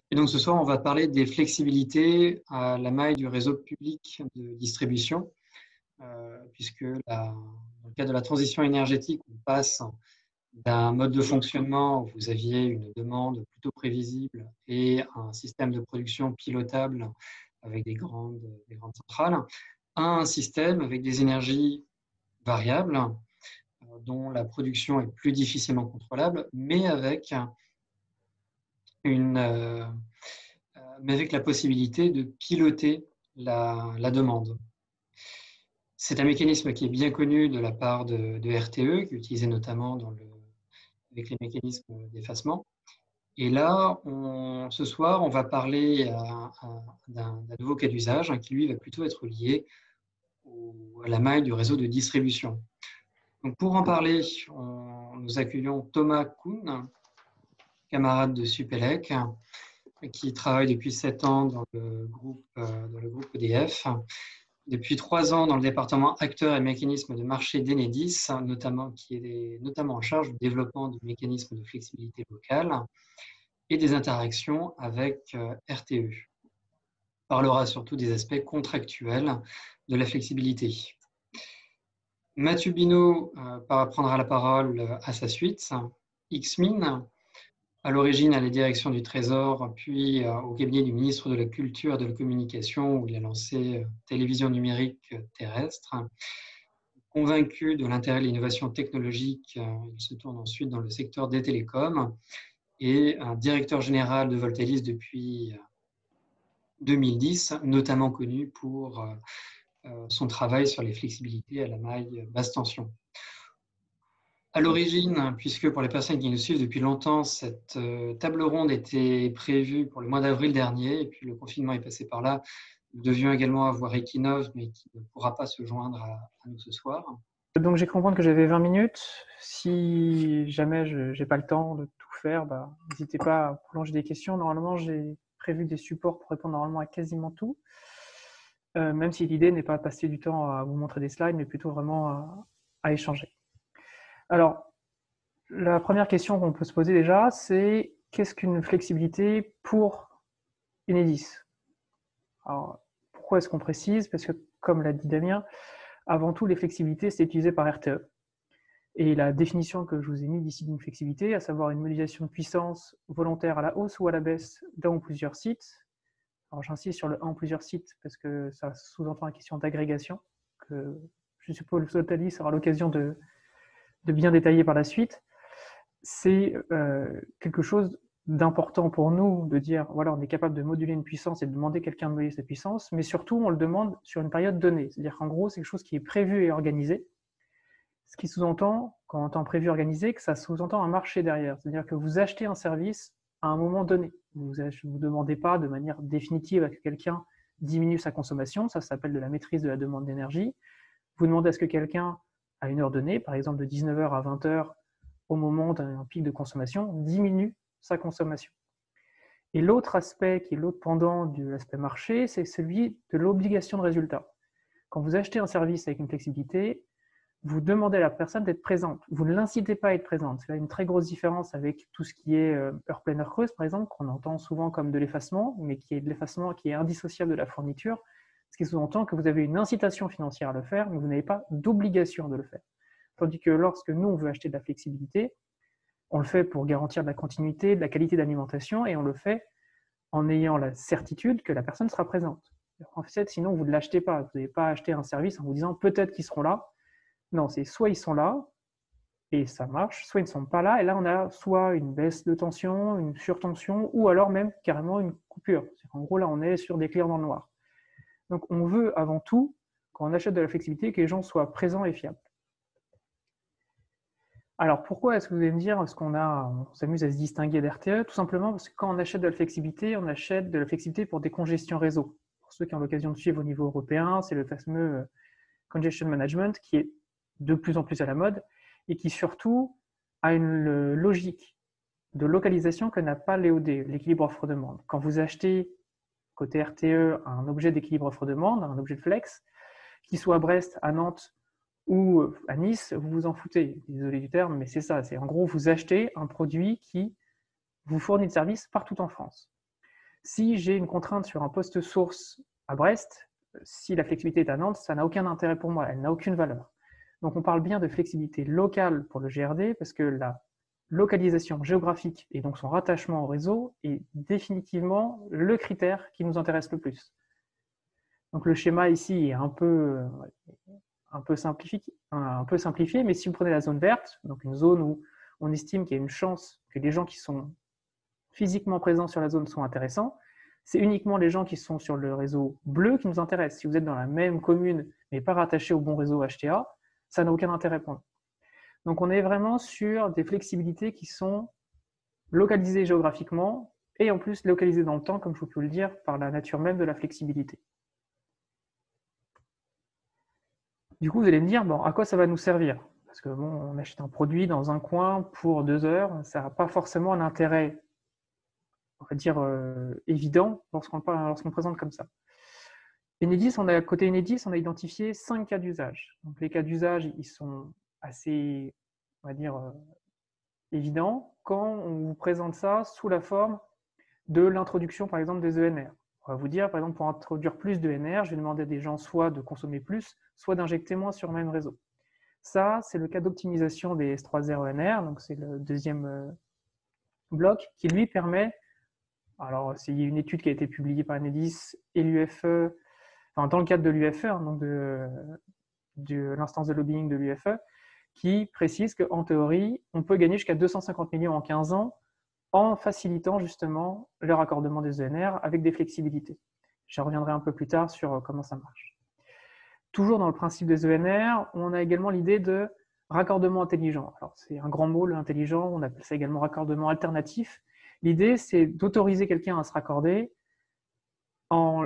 Et donc ce soir, on va parler des flexibilités à la maille du réseau public de distribution, puisque dans le cadre de la transition énergétique, on passe d'un mode de fonctionnement où vous aviez une demande plutôt prévisible et un système de production pilotable avec des grandes centrales, à un système avec des énergies variables dont la production est plus difficilement contrôlable, une, euh, mais avec la possibilité de piloter la demande. C'est un mécanisme qui est bien connu de la part de RTE, qui est utilisé notamment avec les mécanismes d'effacement. Et là, ce soir, on va parler d'un nouveau cas d'usage qui, lui, va plutôt être lié à la maille du réseau de distribution. Donc, pour en parler, nous accueillons Thomas Kuhn, camarade de Supélec, qui travaille depuis 7 ans dans le groupe EDF, depuis 3 ans dans le département acteurs et mécanismes de marché d'Enedis, qui est notamment en charge du développement du mécanisme de flexibilité locale et des interactions avec RTE. On parlera surtout des aspects contractuels de la flexibilité. Mathieu Binot prendra la parole à sa suite. Xmin, à l'origine à la direction du Trésor, puis au cabinet du ministre de la Culture et de la Communication, où il a lancé Télévision numérique terrestre. Convaincu de l'intérêt de l'innovation technologique, il se tourne ensuite dans le secteur des télécoms et directeur général de Voltalis depuis 2010, notamment connu pour son travail sur les flexibilités à la maille basse tension. À l'origine, puisque pour les personnes qui nous suivent depuis longtemps, cette table ronde était prévue pour le mois d'avril dernier, et puis le confinement est passé par là. Nous devions également avoir Equinov, mais qui ne pourra pas se joindre à nous ce soir. Donc j'ai compris que j'avais 20 minutes. Si jamais je n'ai pas le temps de tout faire, n'hésitez pas à prolonger des questions. Normalement, j'ai prévu des supports pour répondre normalement à quasiment tout. Même si l'idée n'est pas de passer du temps à vous montrer des slides, mais plutôt vraiment à échanger. Alors, la première question qu'on peut se poser déjà, c'est qu'est-ce qu'une flexibilité pour Enedis? Alors, pourquoi est-ce qu'on précise? Parce que, comme l'a dit Damien, avant tout, les flexibilités, c'est utilisé par RTE. Et la définition que je vous ai mise d'ici d'une flexibilité, à savoir une modulation de puissance volontaire à la hausse ou à la baisse d'un ou plusieurs sites. Alors j'insiste sur le un ou plusieurs sites parce que ça sous-entend la question d'agrégation, que je suppose que Voltalis aura l'occasion de bien détailler par la suite. C'est quelque chose d'important pour nous de dire, voilà, on est capable de moduler une puissance et de demander à quelqu'un de moduler cette puissance, mais surtout, on le demande sur une période donnée. C'est-à-dire qu'en gros, c'est quelque chose qui est prévu et organisé, ce qui sous-entend, quand on entend prévu et organisé, que ça sous-entend un marché derrière. C'est-à-dire que vous achetez un service à un moment donné. Vous ne demandez pas de manière définitive à que quelqu'un diminue sa consommation, ça s'appelle de la maîtrise de la demande d'énergie. Vous demandez à ce que quelqu'un, à une heure donnée, par exemple de 19h à 20h, au moment d'un pic de consommation, diminue sa consommation. Et l'autre aspect, qui est l'autre pendant de l'aspect marché, c'est celui de l'obligation de résultat. Quand vous achetez un service avec une flexibilité, vous demandez à la personne d'être présente. Vous ne l'incitez pas à être présente. C'est là une très grosse différence avec tout ce qui est heure pleine, heure creuse, par exemple, qu'on entend souvent comme de l'effacement, mais qui est de l'effacement qui est indissociable de la fourniture, ce qui sous-entend que vous avez une incitation financière à le faire, mais vous n'avez pas d'obligation de le faire. Tandis que lorsque nous, on veut acheter de la flexibilité, on le fait pour garantir de la continuité, de la qualité d'alimentation, et on le fait en ayant la certitude que la personne sera présente. En fait, sinon, vous ne l'achetez pas. Vous n'avez pas acheté un service en vous disant peut-être qu'ils seront là. Non, c'est soit ils sont là, et ça marche, soit ils ne sont pas là, et là, on a soit une baisse de tension, une surtension, ou alors même carrément une coupure. En gros, là, on est sur des clairs dans le noir. Donc, on veut avant tout, quand on achète de la flexibilité, que les gens soient présents et fiables. Alors, pourquoi est-ce que vous allez me dire, on s'amuse à se distinguer d'RTE? Tout simplement parce que quand on achète de la flexibilité, on achète de la flexibilité pour des congestions réseau. Pour ceux qui ont l'occasion de suivre au niveau européen, c'est le fameux congestion management qui est de plus en plus à la mode et qui surtout a une logique de localisation que n'a pas l'EOD, l'équilibre offre-demande. Quand vous achetez côté RTE un objet d'équilibre offre-demande, un objet de flex, qu'il soit à Brest, à Nantes ou à Nice, vous vous en foutez. Désolé du terme, mais c'est ça. C'est en gros, vous achetez un produit qui vous fournit de service partout en France. Si j'ai une contrainte sur un poste source à Brest, si la flexibilité est à Nantes, ça n'a aucun intérêt pour moi, elle n'a aucune valeur. Donc on parle bien de flexibilité locale pour le GRD parce que la localisation géographique et donc son rattachement au réseau est définitivement le critère qui nous intéresse le plus. Donc le schéma ici est un peu simplifié, mais si vous prenez la zone verte, donc une zone où on estime qu'il y a une chance que les gens qui sont physiquement présents sur la zone sont intéressants, c'est uniquement les gens qui sont sur le réseau bleu qui nous intéressent. Si vous êtes dans la même commune, mais pas rattaché au bon réseau HTA, ça n'a aucun intérêt pour nous. Donc on est vraiment sur des flexibilités qui sont localisées géographiquement et en plus localisées dans le temps, comme je peux le dire, par la nature même de la flexibilité. Du coup, vous allez me dire, bon, à quoi ça va nous servir? Parce que bon, on achète un produit dans un coin pour 2 heures, ça n'a pas forcément un intérêt, on va dire, évident lorsqu'on présente comme ça. Enedis, côté Enedis, on a identifié 5 cas d'usage. Donc les cas d'usage, ils sont assez, on va dire, évidents quand on vous présente ça sous la forme de l'introduction, par exemple, des ENR. On va vous dire, par exemple, pour introduire plus d'ENR, je vais demander à des gens soit de consommer plus, soit d'injecter moins sur le même réseau. Ça, c'est le cas d'optimisation des S3R ENR, donc c'est le deuxième bloc qui lui permet, alors c'est une étude qui a été publiée par Enedis et l'UFE, enfin, dans le cadre de l'UFE, hein, donc de l'instance de lobbying de l'UFE, qui précise qu'en théorie, on peut gagner jusqu'à 250 millions en 15 ans en facilitant justement le raccordement des ENR avec des flexibilités. Je reviendrai un peu plus tard sur comment ça marche. Toujours dans le principe des ENR, on a également l'idée de raccordement intelligent. Alors c'est un grand mot, l'intelligent, on appelle ça également raccordement alternatif. L'idée, c'est d'autoriser quelqu'un à se raccorder en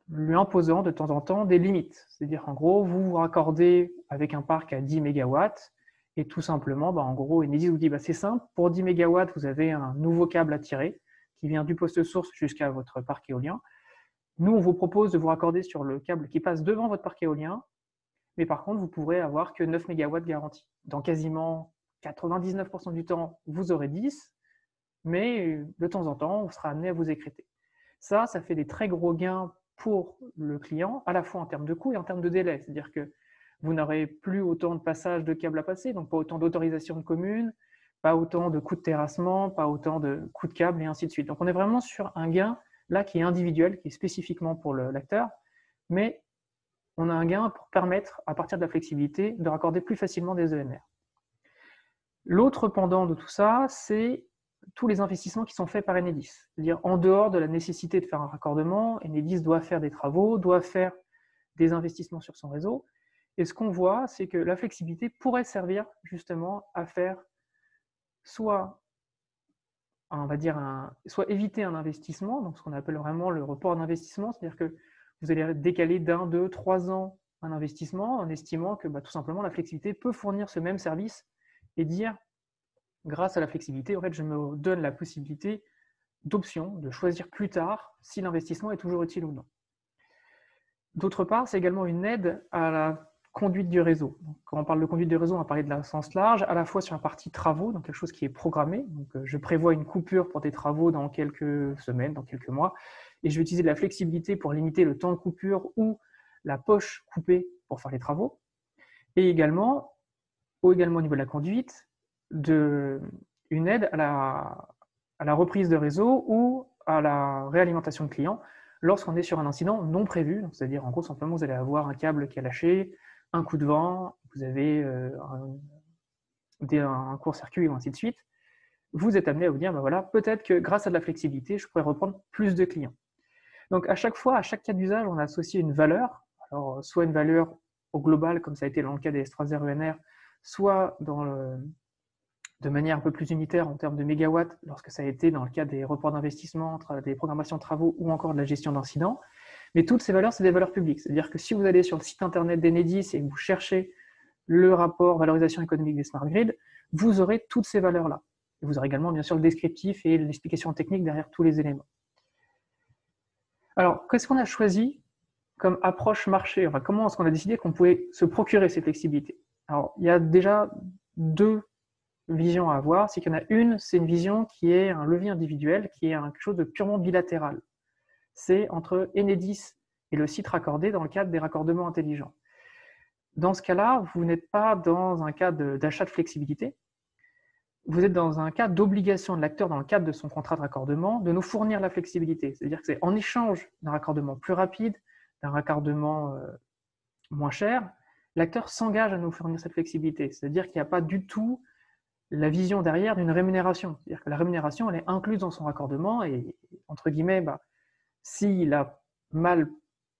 lui imposant de temps en temps des limites. C'est-à-dire, en gros, vous vous raccordez avec un parc à 10 MW et tout simplement, en gros, Enedis vous dit, c'est simple, pour 10 MW, vous avez un nouveau câble à tirer qui vient du poste source jusqu'à votre parc éolien. Nous, on vous propose de vous raccorder sur le câble qui passe devant votre parc éolien, mais par contre, vous pourrez avoir que 9 MW garantis. Dans quasiment 99% du temps, vous aurez 10, mais de temps en temps, on sera amené à vous écréter. Ça fait des très gros gains pour le client, à la fois en termes de coût et en termes de délai. C'est-à-dire que vous n'aurez plus autant de passages de câbles à passer, donc pas autant d'autorisation de communes, pas autant de coûts de terrassement, pas autant de coûts de câbles et ainsi de suite. Donc on est vraiment sur un gain là qui est individuel, qui est spécifiquement pour l'acteur, mais on a un gain pour permettre, à partir de la flexibilité, de raccorder plus facilement des ENR. L'autre pendant de tout ça, c'est tous les investissements qui sont faits par Enedis. C'est-à-dire, en dehors de la nécessité de faire un raccordement, Enedis doit faire des travaux, doit faire des investissements sur son réseau. Et ce qu'on voit, c'est que la flexibilité pourrait servir justement à faire soit, on va dire, soit éviter un investissement, donc ce qu'on appelle vraiment le report d'investissement, c'est-à-dire que vous allez décaler d'1, 2, 3 ans un investissement en estimant que tout simplement la flexibilité peut fournir ce même service et dire, grâce à la flexibilité, en fait, je me donne la possibilité d'option, de choisir plus tard si l'investissement est toujours utile ou non. D'autre part, c'est également une aide à la conduite du réseau. Donc, quand on parle de conduite du réseau, on va parler de la sens large, à la fois sur la partie travaux, donc quelque chose qui est programmé. Donc, je prévois une coupure pour des travaux dans quelques semaines, dans quelques mois, et je vais utiliser de la flexibilité pour limiter le temps de coupure ou la poche coupée pour faire les travaux. Et également au niveau de la conduite, une aide à la reprise de réseau ou à la réalimentation de clients lorsqu'on est sur un incident non prévu. C'est-à-dire, en gros, simplement, vous allez avoir un câble qui a lâché, un coup de vent, vous avez un court-circuit ou ainsi de suite. Vous êtes amené à vous dire, voilà, peut-être que grâce à de la flexibilité, je pourrais reprendre plus de clients. Donc, à chaque fois, à chaque cas d'usage, on a associé une valeur. Alors, soit une valeur au global, comme ça a été dans le cas des S3R ENR, soit de manière un peu plus unitaire en termes de mégawatts, lorsque ça a été dans le cas des reports d'investissement, des programmations de travaux ou encore de la gestion d'incidents. Mais toutes ces valeurs, c'est des valeurs publiques. C'est-à-dire que si vous allez sur le site internet d'Enedis et que vous cherchez le rapport valorisation économique des smart grids, vous aurez toutes ces valeurs-là. Et vous aurez également, bien sûr, le descriptif et l'explication technique derrière tous les éléments. Alors, qu'est-ce qu'on a choisi comme approche marché? Enfin, comment est-ce qu'on a décidé qu'on pouvait se procurer ces flexibilités? Alors, il y a déjà deux visions à avoir, c'est qu'il y en a une, c'est une vision qui est un levier individuel, qui est quelque chose de purement bilatéral. C'est entre Enedis et le site raccordé dans le cadre des raccordements intelligents. Dans ce cas-là, vous n'êtes pas dans un cas d'achat de flexibilité, vous êtes dans un cas d'obligation de l'acteur dans le cadre de son contrat de raccordement de nous fournir la flexibilité. C'est-à-dire que c'est en échange d'un raccordement plus rapide, d'un raccordement moins cher, l'acteur s'engage à nous fournir cette flexibilité. C'est-à-dire qu'il n'y a pas du tout la vision derrière d'une rémunération. C'est-à-dire que la rémunération, elle est incluse dans son raccordement et, entre guillemets, s'il a mal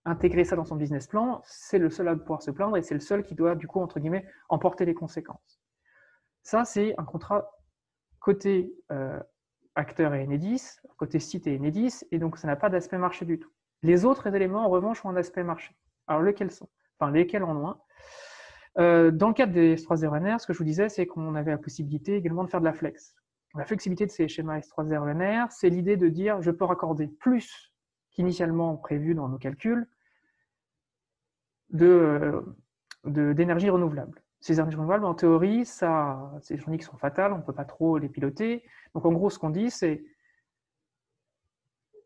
intégré ça dans son business plan, c'est le seul à pouvoir se plaindre et c'est le seul qui doit, du coup, entre guillemets, emporter les conséquences. Ça, c'est un contrat côté acteur et Enedis, côté site et Enedis, et donc ça n'a pas d'aspect marché du tout. Les autres éléments, en revanche, ont un aspect marché. Alors, lesquels sont? Enfin, lesquels en ont un? Dans le cadre des S3RNR, ce que je vous disais, c'est qu'on avait la possibilité également de faire de la flex. La flexibilité de ces schémas S3RNR, c'est l'idée de dire je peux raccorder plus qu'initialement prévu dans nos calculs d'énergie renouvelable. Ces énergies renouvelables, en théorie, c'est des journées qui sont fatales, on ne peut pas trop les piloter. Donc en gros, ce qu'on dit, c'est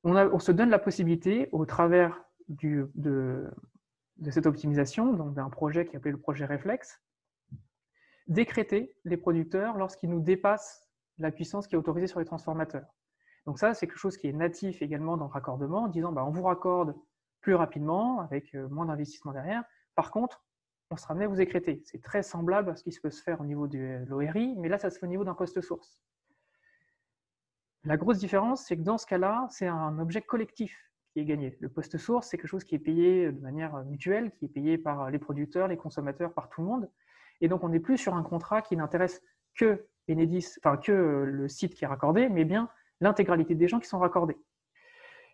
on se donne la possibilité, au travers de cette optimisation, donc d'un projet qui est appelé le projet Reflex, d'écréter les producteurs lorsqu'ils nous dépassent la puissance qui est autorisée sur les transformateurs. Donc ça, c'est quelque chose qui est natif également dans le raccordement, en disant on vous raccorde plus rapidement, avec moins d'investissement derrière. Par contre, on sera amené à vous écréter. C'est très semblable à ce qui peut se faire au niveau de l'ORI, mais là, ça se fait au niveau d'un poste source. La grosse différence, c'est que dans ce cas-là, c'est un objet collectif qui est gagné. Le poste source, c'est quelque chose qui est payé de manière mutuelle, qui est payé par les producteurs, les consommateurs, par tout le monde. Et donc, on n'est plus sur un contrat qui n'intéresse que Enedis, enfin que le site qui est raccordé, mais bien l'intégralité des gens qui sont raccordés.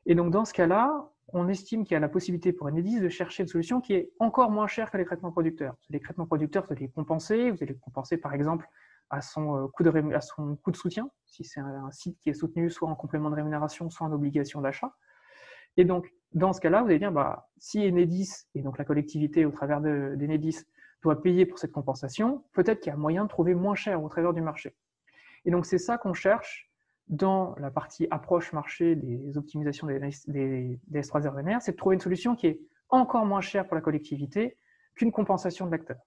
Et donc, dans ce cas-là, on estime qu'il y a la possibilité pour Enedis de chercher une solution qui est encore moins chère que les traitements producteurs. Les traitements producteurs, vous allez les compenser. Vous allez les compenser, par exemple, à son coût de soutien, si c'est un site qui est soutenu soit en complément de rémunération, soit en obligation d'achat. Et donc, dans ce cas-là, vous allez dire, si Enedis, et donc la collectivité au travers d'Enedis, doit payer pour cette compensation, peut-être qu'il y a moyen de trouver moins cher au travers du marché. Et donc, c'est ça qu'on cherche dans la partie approche marché des optimisations des S3RNR, c'est de trouver une solution qui est encore moins chère pour la collectivité qu'une compensation de l'acteur.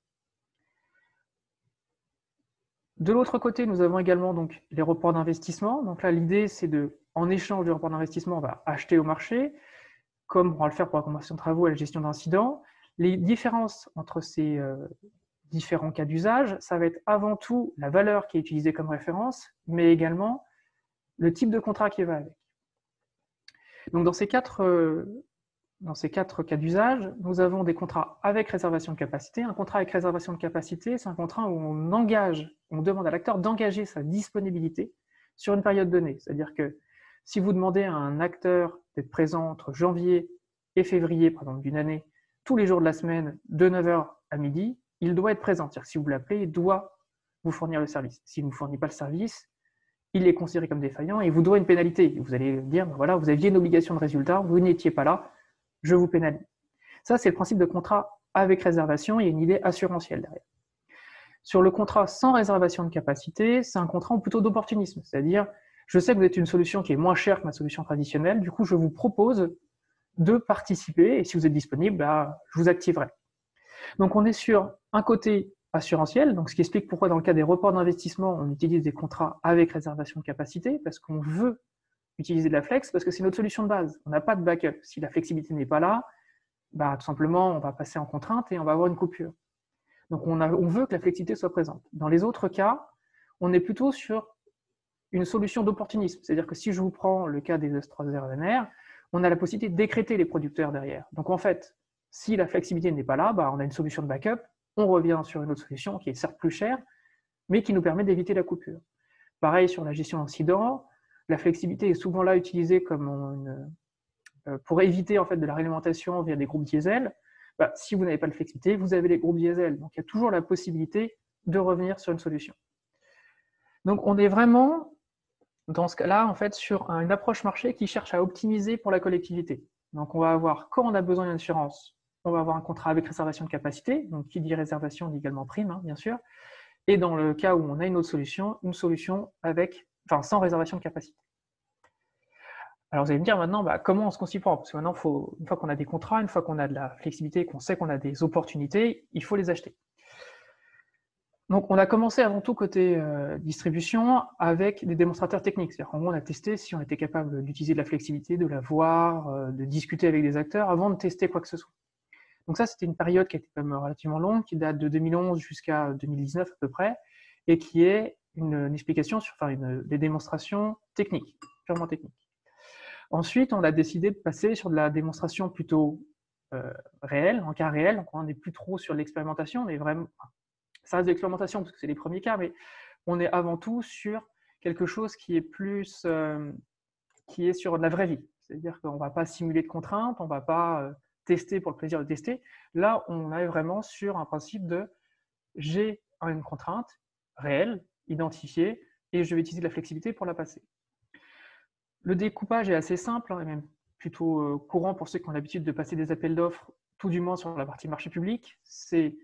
De l'autre côté, nous avons également donc les reports d'investissement. Donc là, l'idée, c'est en échange du report d'investissement, on va acheter au marché, comme on va le faire pour la compensation de travaux et la gestion d'incidents. Les différences entre ces différents cas d'usage, ça va être avant tout la valeur qui est utilisée comme référence, mais également le type de contrat qui va avec. Donc dans ces quatre cas d'usage, nous avons des contrats avec réservation de capacité. Un contrat avec réservation de capacité, c'est un contrat où on demande à l'acteur d'engager sa disponibilité sur une période donnée. C'est-à-dire que si vous demandez à un acteur d'être présent entre janvier et février, par exemple, d'une année, tous les jours de la semaine, de 9h à midi, il doit être présent. C'est-à-dire que si vous l'appelez, il doit vous fournir le service. S'il ne vous fournit pas le service, il est considéré comme défaillant et il vous doit une pénalité. Vous allez dire, voilà, vous aviez une obligation de résultat, vous n'étiez pas là, je vous pénalise. Ça, c'est le principe de contrat avec réservation, il y a une idée assurantielle derrière. Sur le contrat sans réservation de capacité, c'est un contrat plutôt d'opportunisme, c'est-à-dire, je sais que vous êtes une solution qui est moins chère que ma solution traditionnelle, du coup, je vous propose de participer, et si vous êtes disponible, je vous activerai. Donc, on est sur un côté assurantiel, donc ce qui explique pourquoi dans le cas des reports d'investissement, on utilise des contrats avec réservation de capacité, parce qu'on veut utiliser de la flex, parce que c'est notre solution de base. On n'a pas de backup. Si la flexibilité n'est pas là, tout simplement, on va passer en contrainte et on va avoir une coupure. Donc, on veut que la flexibilité soit présente. Dans les autres cas, on est plutôt sur une solution d'opportunisme. C'est-à-dire que si je vous prends le cas des S3RNR, on a la possibilité de décréter les producteurs derrière. Donc, en fait, si la flexibilité n'est pas là, on a une solution de backup, on revient sur une autre solution qui est certes plus chère, mais qui nous permet d'éviter la coupure. Pareil sur la gestion d'incidents, la flexibilité est souvent là utilisée comme pour éviter en fait de la réglementation via des groupes diesel. Si vous n'avez pas de flexibilité, vous avez les groupes diesel. Donc il y a toujours la possibilité de revenir sur une solution. Donc on est vraiment dans ce cas-là en fait sur une approche marché qui cherche à optimiser pour la collectivité. Donc on va avoir, quand on a besoin d'une assurance, on va avoir un contrat avec réservation de capacité. Donc qui dit réservation dit également prime, bien sûr. et dans le cas où on a une solution sans réservation de capacité. Alors vous allez me dire maintenant, comment on se s'y prend? Parce que maintenant, une fois qu'on a des contrats, une fois qu'on a de la flexibilité, qu'on sait qu'on a des opportunités, il faut les acheter. Donc on a commencé avant tout côté distribution avec des démonstrateurs techniques. C'est-à-dire qu'en gros, on a testé si on était capable d'utiliser de la flexibilité, de la voir, de discuter avec des acteurs avant de tester quoi que ce soit. Donc ça, c'était une période qui était quand même relativement longue, qui date de 2011 jusqu'à 2019 à peu près, et qui est une explication sur des démonstrations techniques, purement techniques. Ensuite, on a décidé de passer sur de la démonstration plutôt réelle, en cas réel. Donc on n'est plus trop sur l'expérimentation, mais vraiment, ça reste de l'expérimentation parce que c'est les premiers cas, mais on est avant tout sur quelque chose qui est plus, qui est sur de la vraie vie. C'est-à-dire qu'on ne va pas simuler de contraintes, on ne va pas tester pour le plaisir de tester. Là, on est vraiment sur un principe de j'ai une contrainte réelle, identifiée, et je vais utiliser de la flexibilité pour la passer. Le découpage est assez simple, et même plutôt courant pour ceux qui ont l'habitude de passer des appels d'offres, tout du moins sur la partie marché public. C'est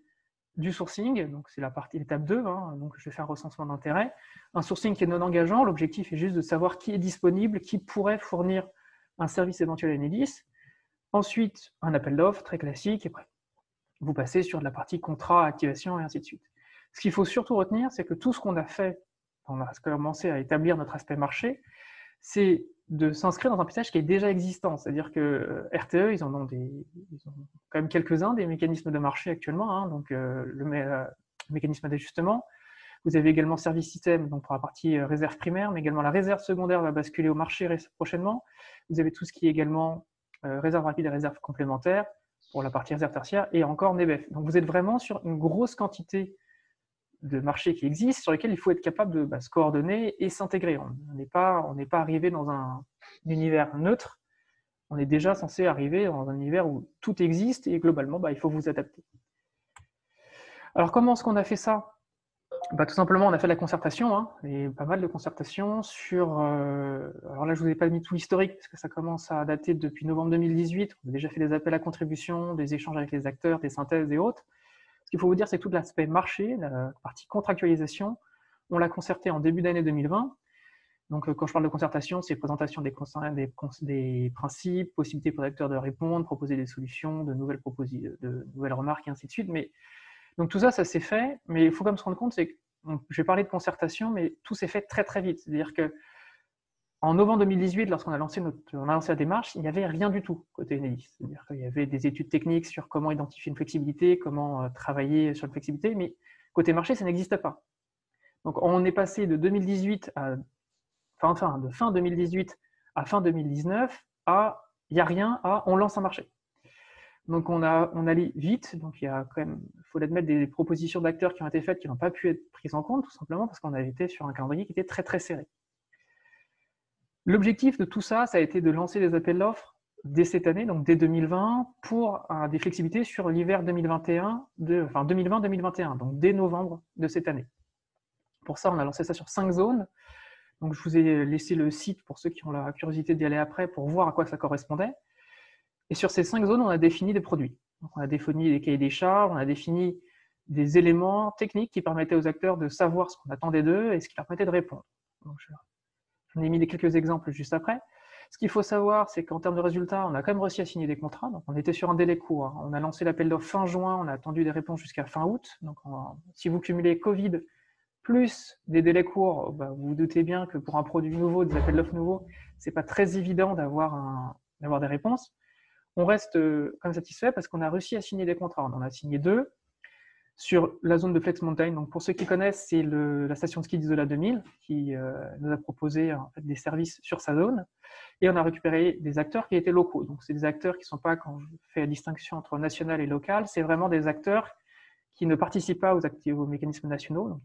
du sourcing, donc c'est l'étape 2, donc je vais faire un recensement d'intérêt. Un sourcing qui est non engageant, l'objectif est juste de savoir qui est disponible, qui pourrait fournir un service éventuel à Enedis. Ensuite, un appel d'offres très classique, et après, vous passez sur de la partie contrat, activation, et ainsi de suite. Ce qu'il faut surtout retenir, c'est que tout ce qu'on a fait, on a commencé à établir notre aspect marché, c'est de s'inscrire dans un paysage qui est déjà existant. C'est-à-dire que RTE, ils ont quand même quelques-uns des mécanismes de marché actuellement, donc le mécanisme d'ajustement. Vous avez également service système, donc pour la partie réserve primaire, mais également la réserve secondaire va basculer au marché prochainement. Vous avez tout ce qui est également réserve rapide et réserve complémentaire pour la partie réserve tertiaire, et encore NEBEF. Donc vous êtes vraiment sur une grosse quantité de marchés qui existent, sur lesquels il faut être capable de se coordonner et s'intégrer. On n'est pas arrivé dans un univers neutre, on est déjà censé arriver dans un univers où tout existe et globalement, il faut vous adapter. Alors comment est-ce qu'on a fait ça? Tout simplement, on a fait de la concertation, et pas mal de concertation sur... alors là, je ne vous ai pas mis tout l'historique, parce que ça commence à dater depuis novembre 2018. On a déjà fait des appels à contribution, des échanges avec les acteurs, des synthèses et autres. Ce qu'il faut vous dire, c'est que tout l'aspect marché, la partie contractualisation, on l'a concerté en début d'année 2020. Donc, quand je parle de concertation, c'est présentation des principes, possibilité pour l'acteur de répondre, proposer des solutions, de nouvelles remarques, et ainsi de suite. Donc, tout ça, ça s'est fait, mais il faut quand même se rendre compte, c'est que je vais parler de concertation, mais tout s'est fait très, très vite. C'est-à-dire que en novembre 2018, lorsqu'on a lancé la démarche, il n'y avait rien du tout côté Enedis. C'est-à-dire qu'il y avait des études techniques sur comment identifier une flexibilité, comment travailler sur une flexibilité, mais côté marché, ça n'existe pas. Donc on est passé de 2018 de fin 2018 à fin 2019 à il n'y a rien à on lance un marché. Donc on allait vite, donc il y a quand même, il faut l'admettre, des propositions d'acteurs qui ont été faites qui n'ont pas pu être prises en compte, tout simplement parce qu'on avait été sur un calendrier qui était très très serré. L'objectif de tout ça, ça a été de lancer des appels d'offres dès cette année, donc dès 2020, pour des flexibilités sur l'hiver 2020-2021, donc dès novembre de cette année. Pour ça, on a lancé ça sur 5 zones. Donc je vous ai laissé le site pour ceux qui ont la curiosité d'y aller après pour voir à quoi ça correspondait. Et sur ces 5 zones, on a défini des produits. Donc on a défini des cahiers des charges, on a défini des éléments techniques qui permettaient aux acteurs de savoir ce qu'on attendait d'eux et ce qui leur permettait de répondre. Donc, j'en ai mis quelques exemples juste après. Ce qu'il faut savoir, c'est qu'en termes de résultats, on a quand même réussi à signer des contrats. Donc on était sur un délai court. On a lancé l'appel d'offres fin juin, on a attendu des réponses jusqu'à fin août. Donc si vous cumulez Covid plus des délais courts, vous vous doutez bien que pour un produit nouveau, des appels d'offres nouveaux, c'est pas très évident d'avoir des réponses. On reste quand même satisfait parce qu'on a réussi à signer des contrats. On en a signé 2 sur la zone de Flex Mountain. Donc pour ceux qui connaissent, c'est la station de ski d'Isola 2000 qui nous a proposé en fait, des services sur sa zone. Et on a récupéré des acteurs qui étaient locaux. Donc c'est des acteurs qui ne sont pas, quand je fais la distinction entre national et local, c'est vraiment des acteurs qui ne participent pas aux mécanismes nationaux, donc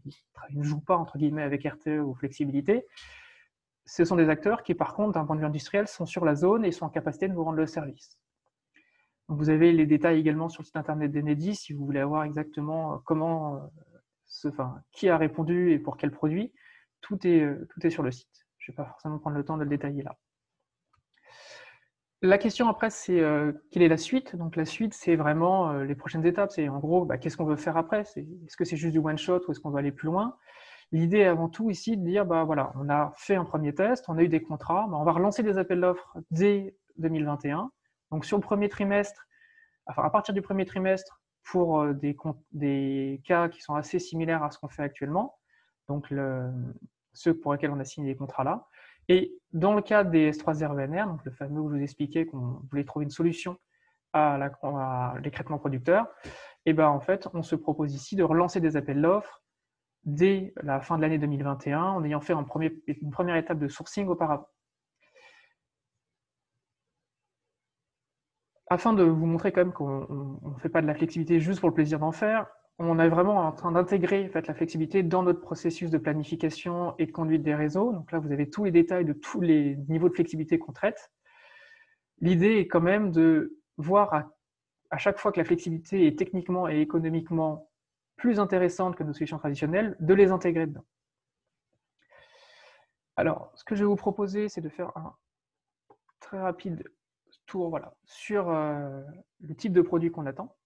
ils ne jouent pas entre guillemets avec RTE ou flexibilité. Ce sont des acteurs qui, par contre, d'un point de vue industriel, sont sur la zone et sont en capacité de vous rendre le service. Donc, vous avez les détails également sur le site internet d'Enedis si vous voulez avoir exactement qui a répondu et pour quel produit. Tout est sur le site. Je ne vais pas forcément prendre le temps de le détailler là. La question après, c'est quelle est la suite? Donc la suite, c'est vraiment les prochaines étapes. C'est en gros, qu'est-ce qu'on veut faire après? Est-ce que c'est juste du one-shot ou est-ce qu'on va aller plus loin? L'idée est avant tout ici de dire, voilà, on a fait un premier test, on a eu des contrats, on va relancer des appels d'offres dès 2021. Donc sur le premier trimestre, enfin à partir du premier trimestre, pour des cas qui sont assez similaires à ce qu'on fait actuellement, donc ceux pour lesquels on a signé des contrats là. Et dans le cas des S3RENR, donc le fameux où je vous expliquais qu'on voulait trouver une solution à l'écrêtement producteur, et en fait, on se propose ici de relancer des appels d'offres dès la fin de l'année 2021 en ayant fait une première étape de sourcing auparavant. Afin de vous montrer quand même qu'on ne fait pas de la flexibilité juste pour le plaisir d'en faire, on est vraiment en train d'intégrer en fait, la flexibilité dans notre processus de planification et de conduite des réseaux. Donc là, vous avez tous les détails de tous les niveaux de flexibilité qu'on traite. L'idée est quand même de voir à chaque fois que la flexibilité est techniquement et économiquement plus intéressante que nos solutions traditionnelles, de les intégrer dedans. Alors, ce que je vais vous proposer, c'est de faire un très rapide tour sur le type de produit qu'on attend.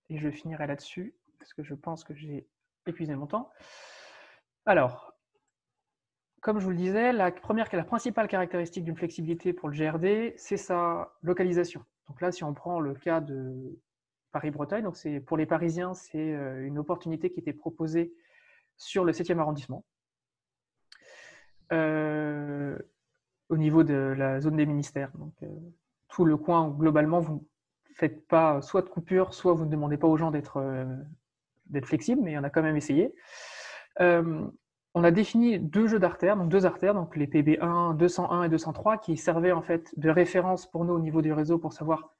Et je finirai là-dessus, parce que je pense que j'ai épuisé mon temps. Alors, comme je vous le disais, la principale caractéristique d'une flexibilité pour le GRD, c'est sa localisation. Donc là, si on prend le cas de Paris-Breteuil, donc pour les Parisiens, c'est une opportunité qui était proposée sur le 7e arrondissement. Au niveau de la zone des ministères. Donc, tout le coin où, globalement, vous ne faites pas soit de coupure, soit vous ne demandez pas aux gens d'être flexibles, mais on a quand même essayé. On a défini deux jeux d'artères, donc les PB1, 201 et 203, qui servaient en fait de référence pour nous au niveau du réseau pour savoir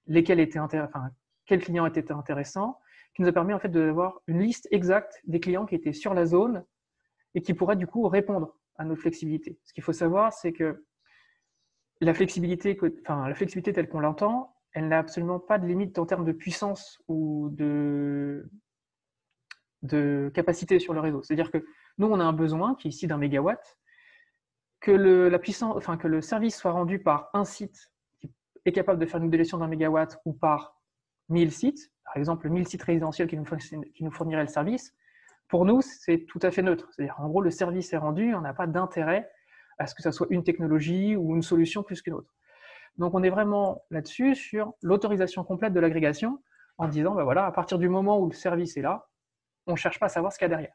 quels clients étaient intéressants, qui nous a permis en fait d'avoir une liste exacte des clients qui étaient sur la zone et qui pourraient du coup répondre à notre flexibilité. Ce qu'il faut savoir, c'est que la flexibilité telle qu'on l'entend, elle n'a absolument pas de limite en termes de puissance ou de capacité sur le réseau. C'est-à-dire que nous, on a un besoin qui est ici d'un mégawatt, que le service soit rendu par un site qui est capable de faire une modulation d'un mégawatt ou par 1000 sites, par exemple 1000 sites résidentiels qui nous fourniraient le service. Pour nous, c'est tout à fait neutre. C'est-à-dire, en gros, le service est rendu, on n'a pas d'intérêt à ce que ça soit une technologie ou une solution plus qu'une autre. Donc, on est vraiment là-dessus sur l'autorisation complète de l'agrégation en disant, à partir du moment où le service est là, on ne cherche pas à savoir ce qu'il y a derrière.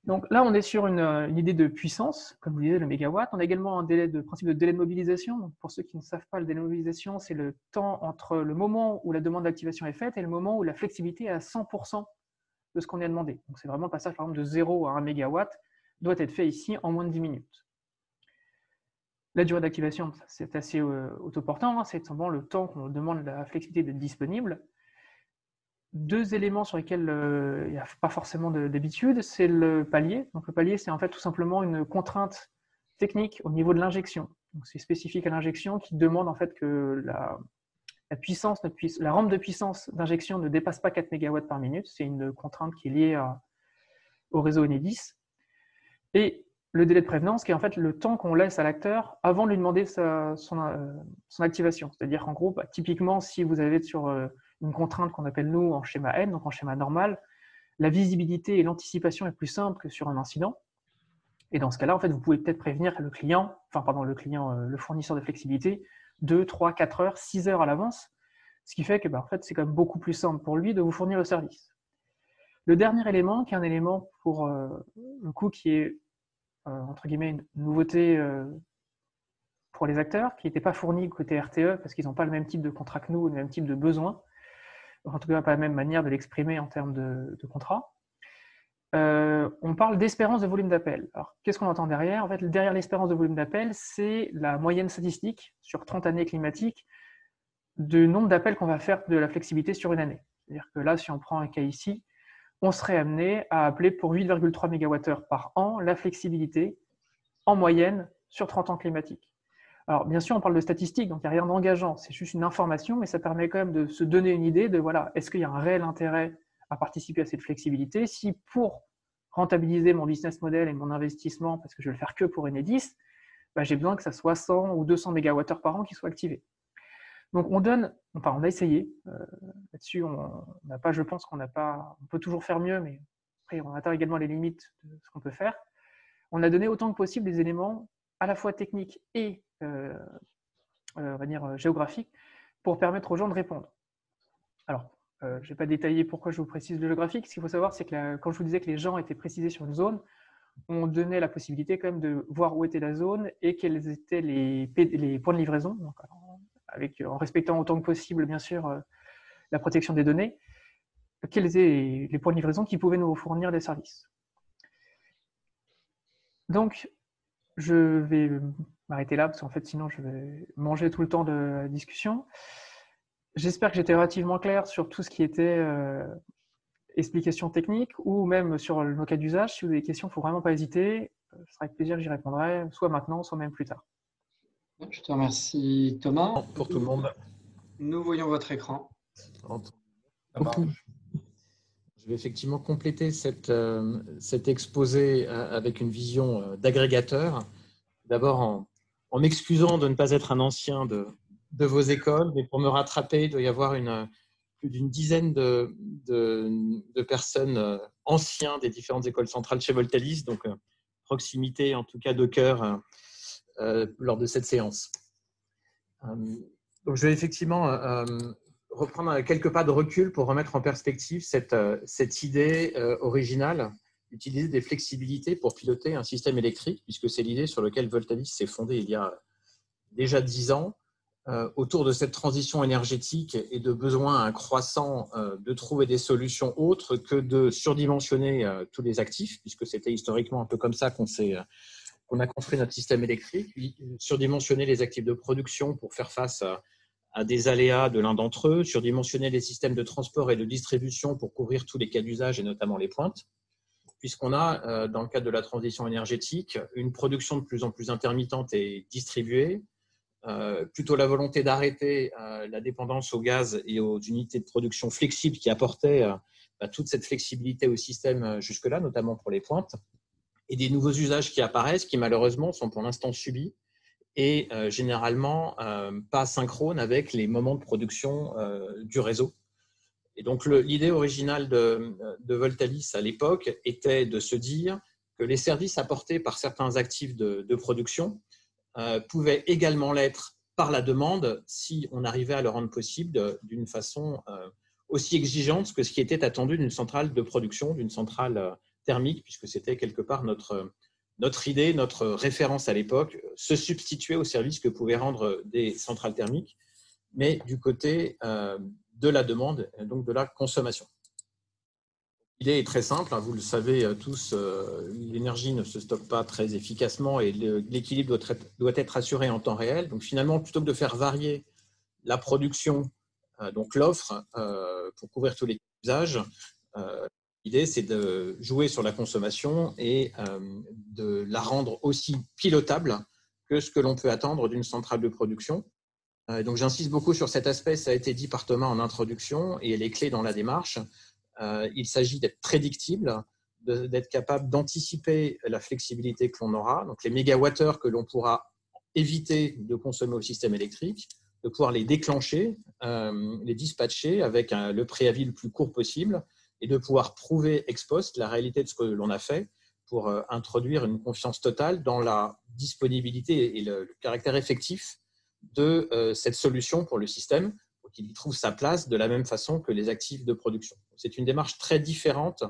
Donc là, on est sur une idée de puissance, comme vous disiez, le mégawatt. On a également un principe de délai de mobilisation. Donc, pour ceux qui ne savent pas, le délai de mobilisation, c'est le temps entre le moment où la demande d'activation est faite et le moment où la flexibilité est à 100% de ce qu'on a demandé. Donc, c'est vraiment le passage, par exemple, de 0 à 1 mégawatt doit être fait ici en moins de 10 minutes. La durée d'activation, c'est assez autoportant, c'est simplement le temps qu'on demande la flexibilité d'être disponible. Deux éléments sur lesquels il n'y a pas forcément d'habitude, c'est le palier. Donc le palier, c'est en fait tout simplement une contrainte technique au niveau de l'injection. Donc c'est spécifique à l'injection qui demande en fait que la rampe de puissance d'injection ne dépasse pas 4 MW par minute. C'est une contrainte qui est liée au réseau Enedis. Et le délai de prévenance, qui est en fait le temps qu'on laisse à l'acteur avant de lui demander son activation. C'est-à-dire qu'en gros, typiquement, si vous avez sur une contrainte qu'on appelle nous en schéma N, donc en schéma normal, la visibilité et l'anticipation est plus simple que sur un incident. Et dans ce cas-là, en fait, vous pouvez peut-être prévenir le fournisseur de flexibilité 2, 3, 4 heures, 6 heures à l'avance, ce qui fait que en fait, c'est quand même beaucoup plus simple pour lui de vous fournir le service. Le dernier élément, qui est un élément pour le coup qui est entre guillemets une nouveauté pour les acteurs, qui n'était pas fourni côté RTE parce qu'ils n'ont pas le même type de contrat que nous, le même type de besoin, en tout cas pas la même manière de l'exprimer en termes de contrat. On parle d'espérance de volume d'appel. Alors, qu'est-ce qu'on entend derrière? En fait, derrière l'espérance de volume d'appel, c'est la moyenne statistique sur 30 années climatiques du nombre d'appels qu'on va faire de la flexibilité sur une année. C'est-à-dire que là, si on prend un cas ici, on serait amené à appeler pour 8,3 MWh par an la flexibilité en moyenne sur 30 ans climatiques. Alors, bien sûr, on parle de statistiques, donc il n'y a rien d'engageant, c'est juste une information, mais ça permet quand même de se donner une idée de, est-ce qu'il y a un réel intérêt à participer à cette flexibilité? Si pour rentabiliser mon business model et mon investissement, parce que je vais le faire que pour Enedis, j'ai besoin que ça soit 100 ou 200 MWh par an qui soient activés. Donc on a essayé. Là-dessus, on n'a pas, je pense qu'on n'a pas, on peut toujours faire mieux, mais après on atteint également les limites de ce qu'on peut faire. On a donné autant que possible des éléments à la fois techniques et on va dire géographiques pour permettre aux gens de répondre. Alors, je ne vais pas détailler pourquoi je vous précise le géographique. Ce qu'il faut savoir, c'est que quand je vous disais que les gens étaient précisés sur une zone, on donnait la possibilité quand même de voir où était la zone et quels étaient les points de livraison, donc, en respectant autant que possible, bien sûr, la protection des données, quels étaient les points de livraison qui pouvaient nous fournir des services. Donc, je vais m'arrêter là, parce qu'en fait, sinon, je vais manger tout le temps de la discussion. J'espère que j'étais relativement clair sur tout ce qui était explications techniques ou même sur nos cas d'usage. Si vous avez des questions, il ne faut vraiment pas hésiter. Ce sera avec plaisir que j'y répondrai, soit maintenant, soit même plus tard. Je te remercie, Thomas. Pour tout le monde. Nous voyons votre écran. Je vais effectivement compléter cet exposé avec une vision d'agrégateur. D'abord, en m'excusant de ne pas être un ancien de vos écoles, mais pour me rattraper, il doit y avoir plus d'une dizaine de personnes anciens des différentes écoles centrales chez Voltalis, donc proximité en tout cas de cœur lors de cette séance. Donc, je vais effectivement reprendre quelques pas de recul pour remettre en perspective cette idée originale d'utiliser des flexibilités pour piloter un système électrique, puisque c'est l'idée sur laquelle Voltalis s'est fondé il y a déjà 10 ans, autour de cette transition énergétique et de besoin croissant de trouver des solutions autres que de surdimensionner tous les actifs, puisque c'était historiquement un peu comme ça qu'on a construit notre système électrique, surdimensionner les actifs de production pour faire face à des aléas de l'un d'entre eux, surdimensionner les systèmes de transport et de distribution pour couvrir tous les cas d'usage et notamment les pointes, puisqu'on a, dans le cadre de la transition énergétique, une production de plus en plus intermittente et distribuée, plutôt la volonté d'arrêter la dépendance au gaz et aux unités de production flexibles qui apportaient toute cette flexibilité au système jusque-là, notamment pour les pointes, et des nouveaux usages qui apparaissent, qui malheureusement sont pour l'instant subis et généralement pas synchrones avec les moments de production du réseau. Et donc l'idée originale de Voltalis à l'époque était de se dire que les services apportés par certains actifs de production pouvaient également l'être par la demande si on arrivait à le rendre possible d'une façon aussi exigeante que ce qui était attendu d'une centrale de production, d'une centrale thermique, puisque c'était quelque part notre idée, notre référence à l'époque, se substituer aux services que pouvaient rendre des centrales thermiques, mais du côté de la demande, donc de la consommation. L'idée est très simple, vous le savez tous, l'énergie ne se stocke pas très efficacement et l'équilibre doit être assuré en temps réel. Donc finalement, plutôt que de faire varier la production, donc l'offre, pour couvrir tous les usages, l'idée c'est de jouer sur la consommation et de la rendre aussi pilotable que ce que l'on peut attendre d'une centrale de production. Donc j'insiste beaucoup sur cet aspect, ça a été dit par Thomas en introduction et elle est clé dans la démarche. Il s'agit d'être prédictible, d'être capable d'anticiper la flexibilité que l'on aura, donc les mégawattheures que l'on pourra éviter de consommer au système électrique, de pouvoir les déclencher, les dispatcher avec le préavis le plus court possible et de pouvoir prouver ex post la réalité de ce que l'on a fait pour introduire une confiance totale dans la disponibilité et le caractère effectif de cette solution pour le système, pour qu'il y trouve sa place de la même façon que les actifs de production. C'est une démarche très différente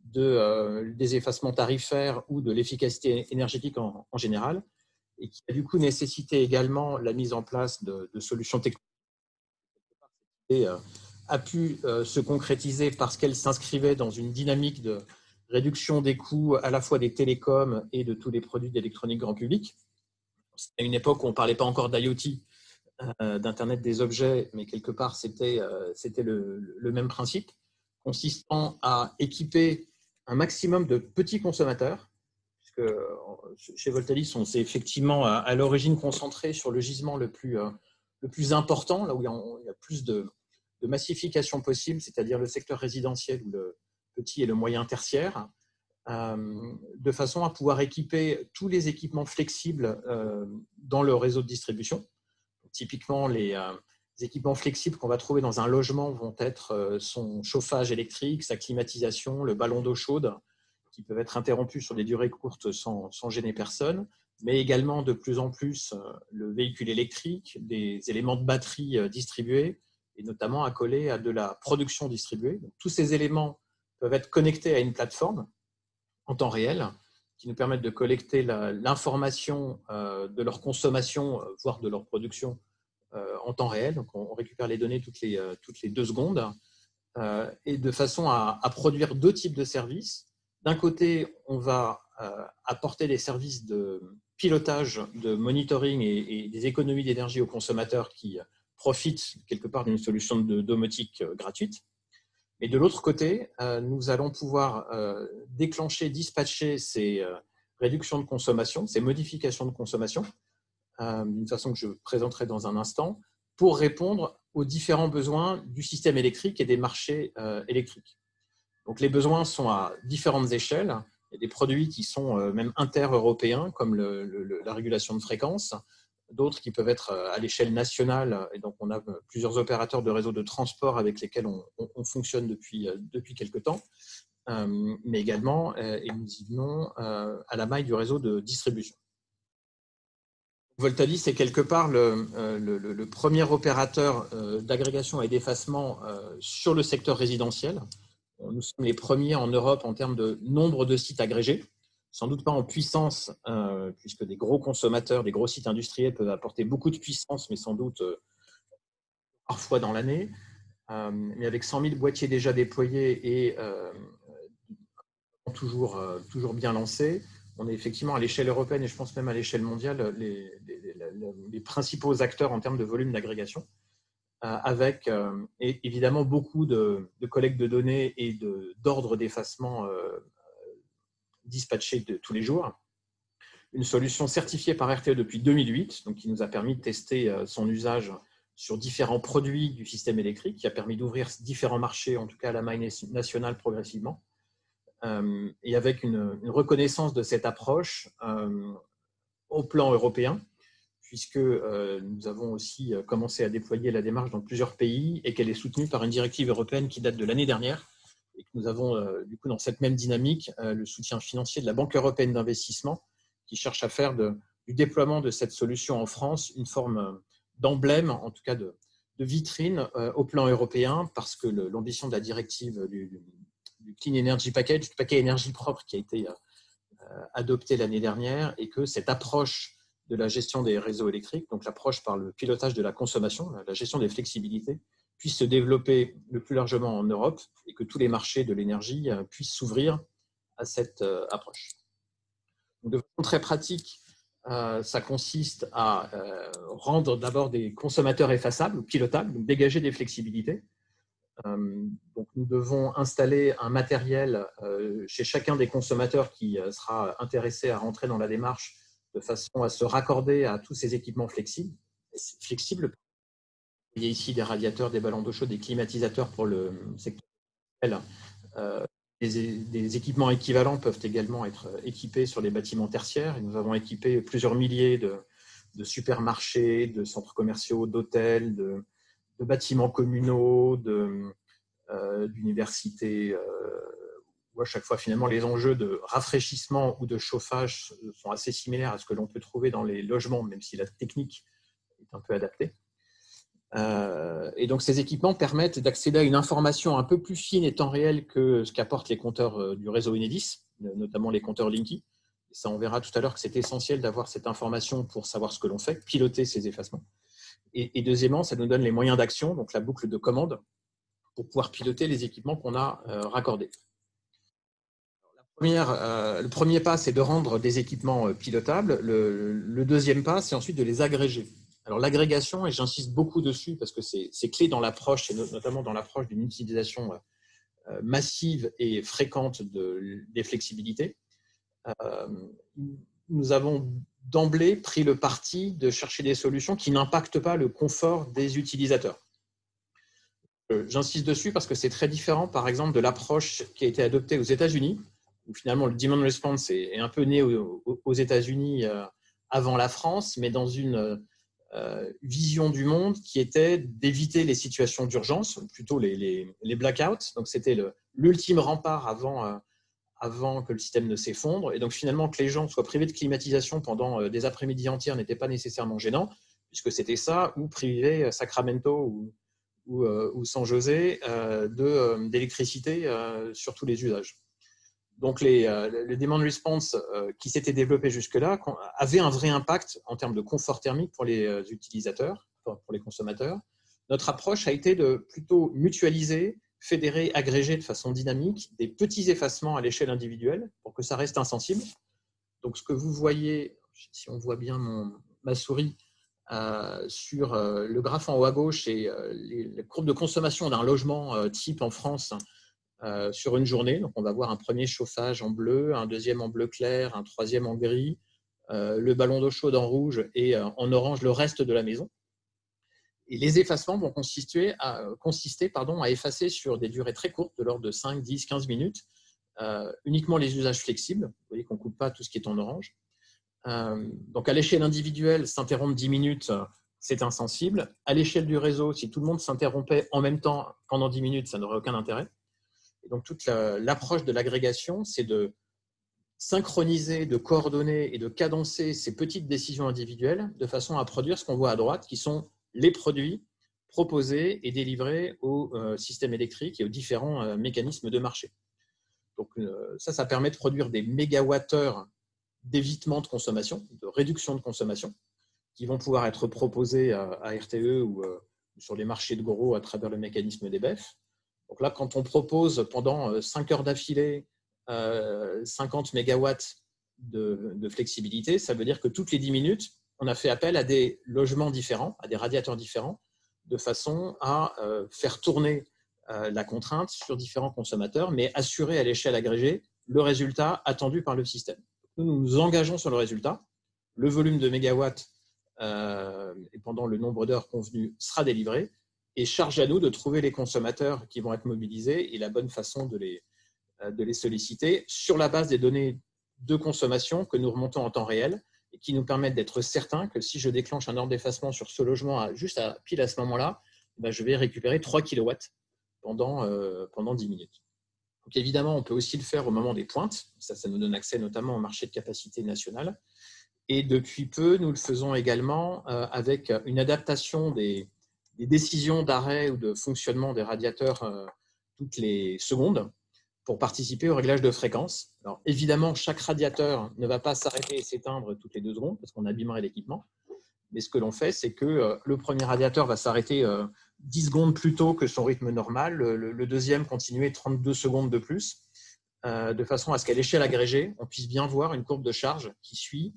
des effacements tarifaires ou de l'efficacité énergétique en général, et qui a du coup nécessité également la mise en place de solutions techniques. Et a pu se concrétiser parce qu'elle s'inscrivait dans une dynamique de réduction des coûts à la fois des télécoms et de tous les produits d'électronique grand public. C'était une époque où on ne parlait pas encore d'IoT, d'Internet des objets, mais quelque part, c'était le même principe, consistant à équiper un maximum de petits consommateurs, puisque chez Voltalis, on s'est effectivement à l'origine concentré sur le gisement le plus important, là où il y a plus de massification possible, c'est-à-dire le secteur résidentiel ou le petit et le moyen tertiaire, de façon à pouvoir équiper tous les équipements flexibles dans le réseau de distribution. Typiquement, les équipements flexibles qu'on va trouver dans un logement vont être son chauffage électrique, sa climatisation, le ballon d'eau chaude, qui peuvent être interrompus sur des durées courtes sans gêner personne, mais également de plus en plus le véhicule électrique, des éléments de batterie distribués, et notamment accolés à de la production distribuée. Donc, tous ces éléments peuvent être connectés à une plateforme en temps réel, qui nous permettent de collecter l'information de leur consommation, voire de leur production en temps réel. Donc, on récupère les données toutes les 2 secondes, et de façon à produire 2 types de services. D'un côté, on va apporter des services de pilotage, de monitoring et des économies d'énergie aux consommateurs qui profitent quelque part d'une solution de domotique gratuite. Mais de l'autre côté, nous allons pouvoir déclencher, dispatcher ces réductions de consommation, ces modifications de consommation, d'une façon que je présenterai dans un instant, pour répondre aux différents besoins du système électrique et des marchés électriques. Donc, les besoins sont à différentes échelles. Il y a des produits qui sont même inter-européens, comme la régulation de fréquences, d'autres qui peuvent être à l'échelle nationale. Et donc, on a plusieurs opérateurs de réseaux de transport avec lesquels on fonctionne depuis quelques temps, mais également, et nous y venons, à la maille du réseau de distribution. Voltalis est quelque part le premier opérateur d'agrégation et d'effacement sur le secteur résidentiel. Nous sommes les premiers en Europe en termes de nombre de sites agrégés, sans doute pas en puissance, puisque des gros consommateurs, des gros sites industriels peuvent apporter beaucoup de puissance, mais sans doute parfois dans l'année. Mais avec 100 000 boîtiers déjà déployés et toujours bien lancés, on est effectivement à l'échelle européenne et je pense même à l'échelle mondiale les principaux acteurs en termes de volume d'agrégation, avec évidemment beaucoup de collecte de données et d'ordres d'effacement dispatchés tous les jours. Une solution certifiée par RTE depuis 2008, donc qui nous a permis de tester son usage sur différents produits du système électrique, qui a permis d'ouvrir différents marchés, en tout cas à la maille nationale progressivement. Et avec une reconnaissance de cette approche au plan européen, puisque nous avons aussi commencé à déployer la démarche dans plusieurs pays et qu'elle est soutenue par une directive européenne qui date de l'année dernière, et que nous avons du coup dans cette même dynamique le soutien financier de la Banque européenne d'investissement qui cherche à faire du déploiement de cette solution en France une forme d'emblème, en tout cas de vitrine au plan européen, parce que l'ambition de la directive du Clean Energy Package, du paquet énergie propre qui a été adopté l'année dernière, et que cette approche de la gestion des réseaux électriques, donc l'approche par le pilotage de la consommation, la gestion des flexibilités, puisse se développer le plus largement en Europe et que tous les marchés de l'énergie puissent s'ouvrir à cette approche. Donc, de façon très pratique, ça consiste à rendre d'abord des consommateurs effaçables ou pilotables, donc dégager des flexibilités. Donc, nous devons installer un matériel chez chacun des consommateurs qui sera intéressé à rentrer dans la démarche de façon à se raccorder à tous ces équipements flexibles. Il y a ici des radiateurs, des ballons d'eau chaude, des climatisateurs pour le secteur. Des équipements équivalents peuvent également être équipés sur les bâtiments tertiaires. Et nous avons équipé plusieurs milliers de supermarchés, de centres commerciaux, d'hôtels, de bâtiments communaux, d'universités, où à chaque fois, finalement, les enjeux de rafraîchissement ou de chauffage sont assez similaires à ce que l'on peut trouver dans les logements, même si la technique est un peu adaptée. Et donc, ces équipements permettent d'accéder à une information un peu plus fine et temps réel que ce qu'apportent les compteurs du réseau Enedis, notamment les compteurs Linky. Et ça, on verra tout à l'heure que c'est essentiel d'avoir cette information pour savoir ce que l'on fait, piloter ces effacements. Et deuxièmement, ça nous donne les moyens d'action, donc la boucle de commande, pour pouvoir piloter les équipements qu'on a raccordés. Le premier pas, c'est de rendre des équipements pilotables. Le deuxième pas, c'est ensuite de les agréger. Alors, l'agrégation, et j'insiste beaucoup dessus parce que c'est clé dans l'approche, et notamment dans l'approche d'une utilisation massive et fréquente des flexibilités. Nous avons d'emblée pris le parti de chercher des solutions qui n'impactent pas le confort des utilisateurs. J'insiste dessus parce que c'est très différent, par exemple, de l'approche qui a été adoptée aux États-Unis, où finalement le demand response est un peu né aux États-Unis avant la France, mais dans une vision du monde qui était d'éviter les situations d'urgence, plutôt les blackouts. Donc c'était l'ultime rempart avant que le système ne s'effondre. Et donc finalement que les gens soient privés de climatisation pendant des après-midi entières n'était pas nécessairement gênant, puisque c'était ça, ou priver Sacramento ou San José d'électricité sur tous les usages. Donc, le demand response qui s'était développé jusque-là avait un vrai impact en termes de confort thermique pour les utilisateurs, pour les consommateurs. Notre approche a été de plutôt mutualiser, fédérer, agréger de façon dynamique des petits effacements à l'échelle individuelle pour que ça reste insensible. Donc, ce que vous voyez, si on voit bien ma souris, sur le graphe en haut à gauche, c'est les courbes de consommation d'un logement type en France sur une journée. Donc, on va voir un premier chauffage en bleu, un deuxième en bleu clair, un troisième en gris, le ballon d'eau chaude en rouge et en orange le reste de la maison. Et les effacements vont consister à effacer sur des durées très courtes, de l'ordre de 5, 10, 15 minutes, uniquement les usages flexibles. Vous voyez qu'on ne coupe pas tout ce qui est en orange. Donc, à l'échelle individuelle, s'interrompre 10 minutes, c'est insensible. À l'échelle du réseau, si tout le monde s'interrompait en même temps pendant 10 minutes, ça n'aurait aucun intérêt. Et donc, toute l'approche de l'agrégation, c'est de synchroniser, de coordonner et de cadencer ces petites décisions individuelles de façon à produire ce qu'on voit à droite, qui sont les produits proposés et délivrés au système électrique et aux différents mécanismes de marché. Donc, ça permet de produire des mégawattheures d'évitement de consommation, de réduction de consommation, qui vont pouvoir être proposés à RTE ou sur les marchés de gros à travers le mécanisme des BEF. Donc là, quand on propose pendant 5 heures d'affilée 50 mégawatts de flexibilité, ça veut dire que toutes les 10 minutes, on a fait appel à des logements différents, à des radiateurs différents, de façon à faire tourner la contrainte sur différents consommateurs, mais assurer à l'échelle agrégée le résultat attendu par le système. Nous nous engageons sur le résultat. Le volume de mégawatts et pendant le nombre d'heures convenues sera délivré, et charge à nous de trouver les consommateurs qui vont être mobilisés et la bonne façon de les solliciter sur la base des données de consommation que nous remontons en temps réel et qui nous permettent d'être certains que si je déclenche un ordre d'effacement sur ce logement juste pile à ce moment-là, je vais récupérer 3 kW pendant 10 minutes. Donc évidemment, on peut aussi le faire au moment des pointes. Ça nous donne accès notamment au marché de capacité nationale. Et depuis peu, nous le faisons également avec une adaptation des décisions d'arrêt ou de fonctionnement des radiateurs toutes les secondes pour participer au réglage de fréquence. Alors évidemment, chaque radiateur ne va pas s'arrêter et s'éteindre toutes les 2 secondes parce qu'on abîmerait l'équipement. Mais ce que l'on fait, c'est que le premier radiateur va s'arrêter 10 secondes plus tôt que son rythme normal, le deuxième continuer 32 secondes de plus, de façon à ce qu'à l'échelle agrégée, on puisse bien voir une courbe de charge qui suit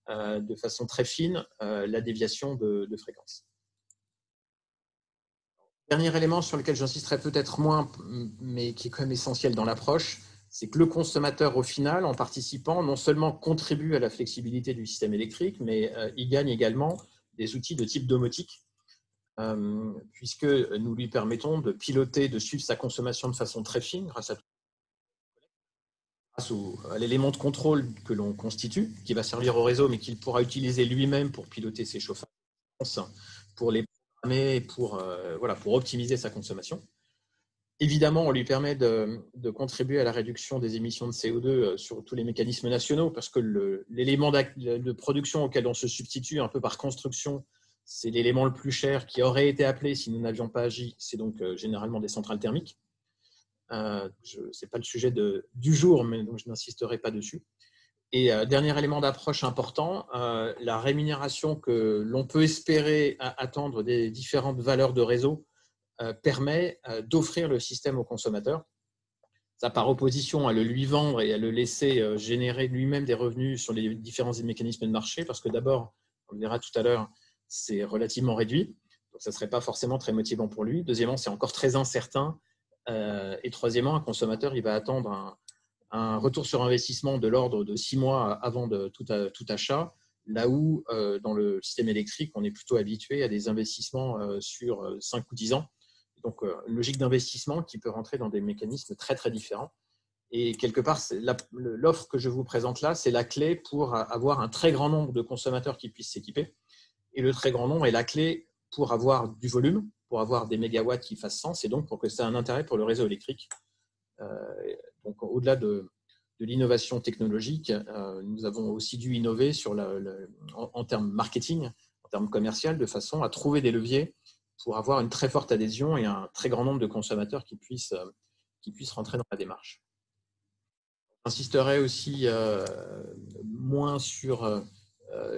de façon très fine la déviation de fréquence. Dernier élément sur lequel j'insisterai peut-être moins, mais qui est quand même essentiel dans l'approche, c'est que le consommateur, au final, en participant, non seulement contribue à la flexibilité du système électrique, mais il gagne également des outils de type domotique, puisque nous lui permettons de piloter, de suivre sa consommation de façon très fine grâce à l'élément de contrôle que l'on constitue, qui va servir au réseau, mais qu'il pourra utiliser lui-même pour piloter ses chauffages, pour les programmer, pour optimiser sa consommation. Évidemment, on lui permet de contribuer à la réduction des émissions de CO2 sur tous les mécanismes nationaux, parce que l'élément de production auquel on se substitue un peu par construction, c'est l'élément le plus cher qui aurait été appelé si nous n'avions pas agi. C'est donc généralement des centrales thermiques. Ce n'est pas le sujet du jour, mais donc je n'insisterai pas dessus. Et dernier élément d'approche important, la rémunération que l'on peut espérer attendre des différentes valeurs de réseau permet d'offrir le système au consommateur. Ça, par opposition à le lui vendre et à le laisser générer lui-même des revenus sur les différents mécanismes de marché, parce que d'abord, on le verra tout à l'heure, c'est relativement réduit, donc ça ne serait pas forcément très motivant pour lui. Deuxièmement, c'est encore très incertain. Et troisièmement, un consommateur, il va attendre un retour sur investissement de l'ordre de 6 mois avant tout achat, là où dans le système électrique, on est plutôt habitué à des investissements sur 5 ou 10 ans. Donc, une logique d'investissement qui peut rentrer dans des mécanismes très, très différents. Et quelque part, l'offre que je vous présente là, c'est la clé pour avoir un très grand nombre de consommateurs qui puissent s'équiper. Et le très grand nombre est la clé pour avoir du volume, pour avoir des mégawatts qui fassent sens, et donc pour que ça ait un intérêt pour le réseau électrique. Donc, au-delà de l'innovation technologique, nous avons aussi dû innover en termes marketing, en termes commercial, de façon à trouver des leviers pour avoir une très forte adhésion et un très grand nombre de consommateurs qui puissent rentrer dans la démarche. J'insisterai aussi moins sur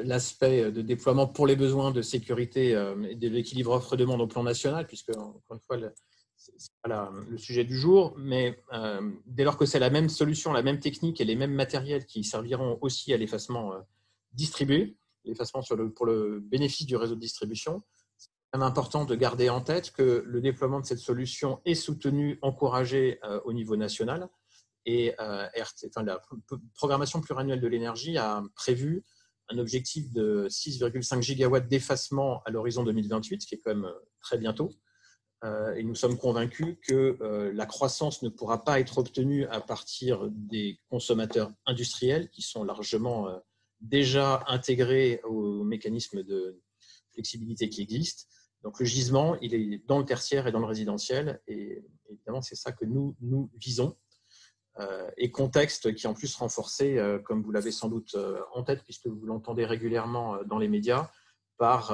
l'aspect de déploiement pour les besoins de sécurité et de l'équilibre offre-demande au plan national, puisque, encore une fois, ce n'est pas le sujet du jour, mais dès lors que c'est la même solution, la même technique et les mêmes matériels qui serviront aussi à l'effacement distribué, l'effacement pour le bénéfice du réseau de distribution, c'est quand même important de garder en tête que le déploiement de cette solution est soutenu, encouragé au niveau national. Et la programmation pluriannuelle de l'énergie a prévu un objectif de 6,5 gigawatts d'effacement à l'horizon 2028, ce qui est quand même très bientôt. Et nous sommes convaincus que la croissance ne pourra pas être obtenue à partir des consommateurs industriels qui sont largement déjà intégrés aux mécanismes de flexibilité qui existent. Donc le gisement, il est dans le tertiaire et dans le résidentiel. Et évidemment, c'est ça que nous visons. Et contexte qui est en plus renforcé, comme vous l'avez sans doute en tête, puisque vous l'entendez régulièrement dans les médias, par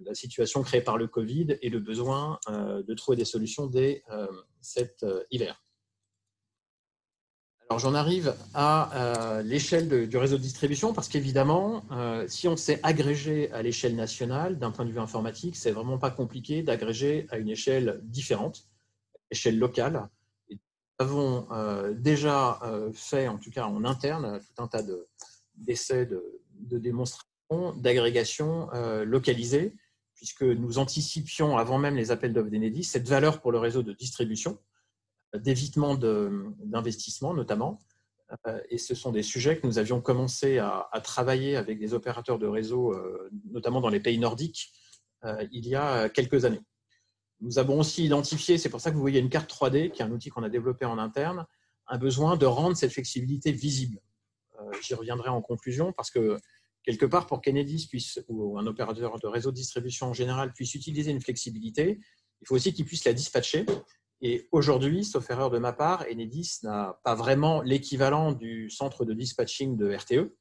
la situation créée par le Covid et le besoin de trouver des solutions dès cet hiver. Alors j'en arrive à l'échelle du réseau de distribution, parce qu'évidemment, si on s'est agrégé à l'échelle nationale, d'un point de vue informatique, c'est vraiment pas compliqué d'agréger à une échelle différente, échelle locale. Nous avons déjà fait, en tout cas en interne, tout un tas d'essais de démonstration, d'agrégation localisée, puisque nous anticipions, avant même les appels d'offres d'Enedis, cette valeur pour le réseau de distribution, d'évitement d'investissement notamment. Et ce sont des sujets que nous avions commencé à travailler avec des opérateurs de réseau, notamment dans les pays nordiques, il y a quelques années. Nous avons aussi identifié, c'est pour ça que vous voyez une carte 3D, qui est un outil qu'on a développé en interne, un besoin de rendre cette flexibilité visible. J'y reviendrai en conclusion, parce que quelque part, pour qu'Enedis puisse, ou un opérateur de réseau de distribution en général, puisse utiliser une flexibilité, il faut aussi qu'il puisse la dispatcher. Et aujourd'hui, sauf erreur de ma part, Enedis n'a pas vraiment l'équivalent du centre de dispatching de RTE,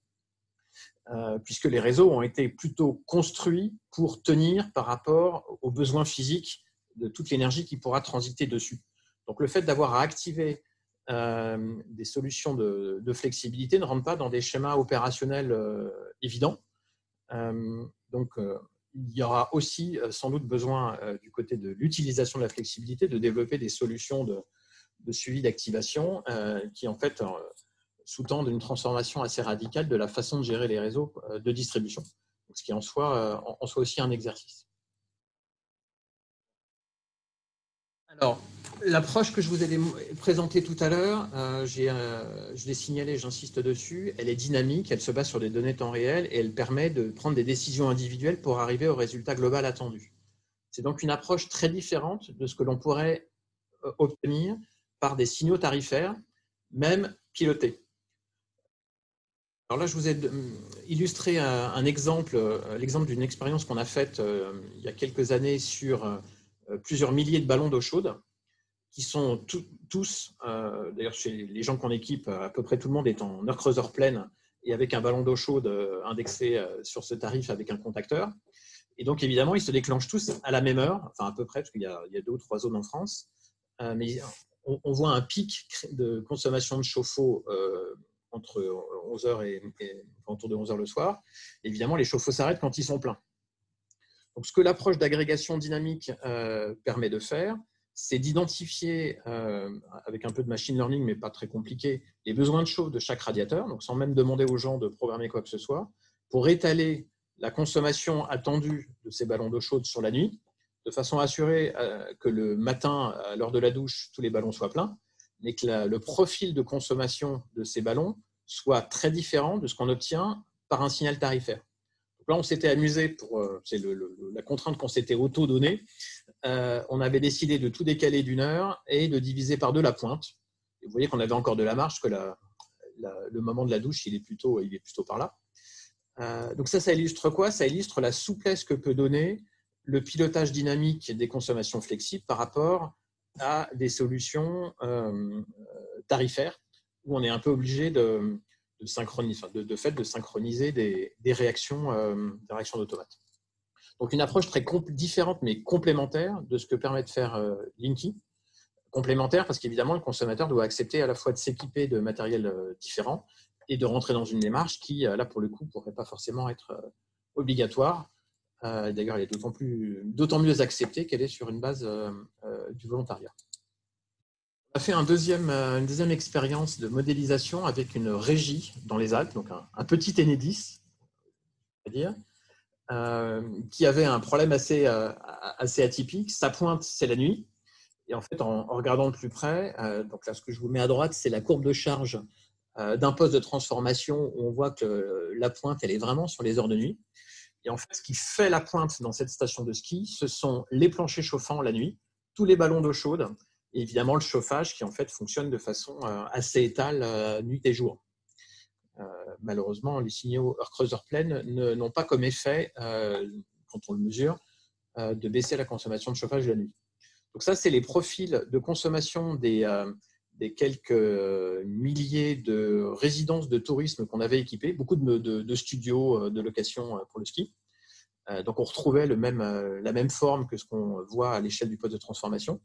puisque les réseaux ont été plutôt construits pour tenir par rapport aux besoins physiques de toute l'énergie qui pourra transiter dessus. Donc, le fait d'avoir à activer des solutions de flexibilité ne rentre pas dans des schémas opérationnels évidents. Donc, il y aura aussi sans doute besoin du côté de l'utilisation de la flexibilité de développer des solutions de suivi d'activation qui, en fait, sous-tendent une transformation assez radicale de la façon de gérer les réseaux de distribution, ce qui en soi aussi un exercice. Alors, l'approche que je vous ai présentée tout à l'heure, je l'ai signalé, j'insiste dessus, elle est dynamique, elle se base sur des données temps réel et elle permet de prendre des décisions individuelles pour arriver au résultat global attendu. C'est donc une approche très différente de ce que l'on pourrait obtenir par des signaux tarifaires, même pilotés. Alors là, je vous ai illustré un exemple, l'exemple d'une expérience qu'on a faite il y a quelques années sur plusieurs milliers de ballons d'eau chaude, qui sont tous, d'ailleurs chez les gens qu'on équipe, à peu près tout le monde est en heure creuseur pleine et avec un ballon d'eau chaude indexé sur ce tarif avec un contacteur. Et donc évidemment, ils se déclenchent tous à la même heure, enfin à peu près, parce qu'il y a 2 ou 3 zones en France. Mais on voit un pic de consommation de chauffe-eau entre 11h et autour de 11h le soir. Évidemment, les chauffe-eau s'arrêtent quand ils sont pleins. Donc, ce que l'approche d'agrégation dynamique permet de faire, c'est d'identifier, avec un peu de machine learning, mais pas très compliqué, les besoins de chauffe de chaque radiateur, donc sans même demander aux gens de programmer quoi que ce soit, pour étaler la consommation attendue de ces ballons d'eau chaude sur la nuit, de façon à assurer que le matin, à l'heure de la douche, tous les ballons soient pleins, mais que le profil de consommation de ces ballons soit très différent de ce qu'on obtient par un signal tarifaire. Donc là, on s'était amusé, c'est la contrainte qu'on s'était auto-donnée, on avait décidé de tout décaler d'1 heure et de diviser par 2 la pointe. Et vous voyez qu'on avait encore de la marge, que le moment de la douche, il est plutôt par là. Donc ça illustre quoi? Ça illustre la souplesse que peut donner le pilotage dynamique des consommations flexibles par rapport à des solutions tarifaires où on est un peu obligé de synchroniser des réactions d'automate. Donc une approche très différente mais complémentaire de ce que permet de faire Linky. Complémentaire parce qu'évidemment le consommateur doit accepter à la fois de s'équiper de matériel différent et de rentrer dans une démarche qui, là pour le coup, ne pourrait pas forcément être obligatoire. D'ailleurs, elle est d'autant mieux acceptée qu'elle est sur une base du volontariat. On a fait une deuxième expérience de modélisation avec une régie dans les Alpes, donc un petit Enedis, c'est-à-dire, qui avait un problème assez atypique. Sa pointe, c'est la nuit. Et en fait, en regardant de plus près, donc là, ce que je vous mets à droite, c'est la courbe de charge d'un poste de transformation où on voit que la pointe, elle est vraiment sur les heures de nuit. Et en fait, ce qui fait la pointe dans cette station de ski, ce sont les planchers chauffants la nuit, tous les ballons d'eau chaude, et évidemment le chauffage qui en fait fonctionne de façon assez étale nuit et jour. Malheureusement, les signaux Heure-Creuseur-Plaine n'ont pas comme effet, quand on le mesure, de baisser la consommation de chauffage la nuit. Donc ça, c'est les profils de consommation des quelques milliers de résidences de tourisme qu'on avait équipées, beaucoup de studios de location pour le ski. Donc on retrouvait la même forme que ce qu'on voit à l'échelle du poste de transformation.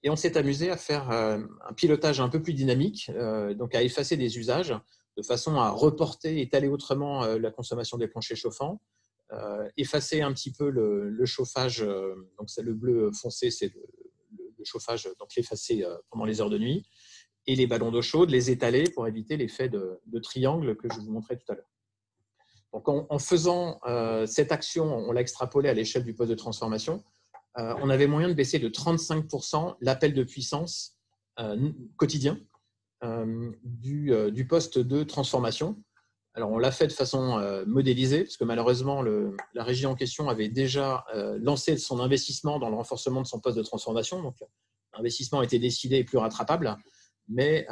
Et on s'est amusé à faire un pilotage un peu plus dynamique, donc à effacer des usages de façon à reporter, étaler autrement la consommation des planchers chauffants, effacer un petit peu le chauffage, donc c'est le bleu foncé, c'est le chauffage, donc l'effacer pendant les heures de nuit, et les ballons d'eau chaude, les étaler pour éviter l'effet de triangle que je vous montrais tout à l'heure. Donc en faisant cette action, on l'a extrapolé à l'échelle du poste de transformation, on avait moyen de baisser de 35% l'appel de puissance quotidien du poste de transformation. Alors, on l'a fait de façon modélisée, parce que malheureusement, la régie en question avait déjà lancé son investissement dans le renforcement de son poste de transformation. Donc, l'investissement était décidé et plus rattrapable, mais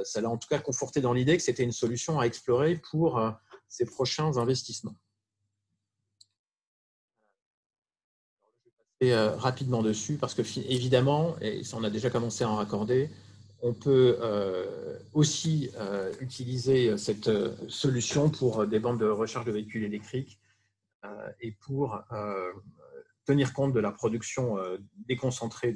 ça l'a en tout cas conforté dans l'idée que c'était une solution à explorer pour ses prochains investissements. Je vais passer rapidement dessus, parce que évidemment, et ça on a déjà commencé à en raccorder, on peut aussi utiliser cette solution pour des bandes de recharge de véhicules électriques et pour tenir compte de la production déconcentrée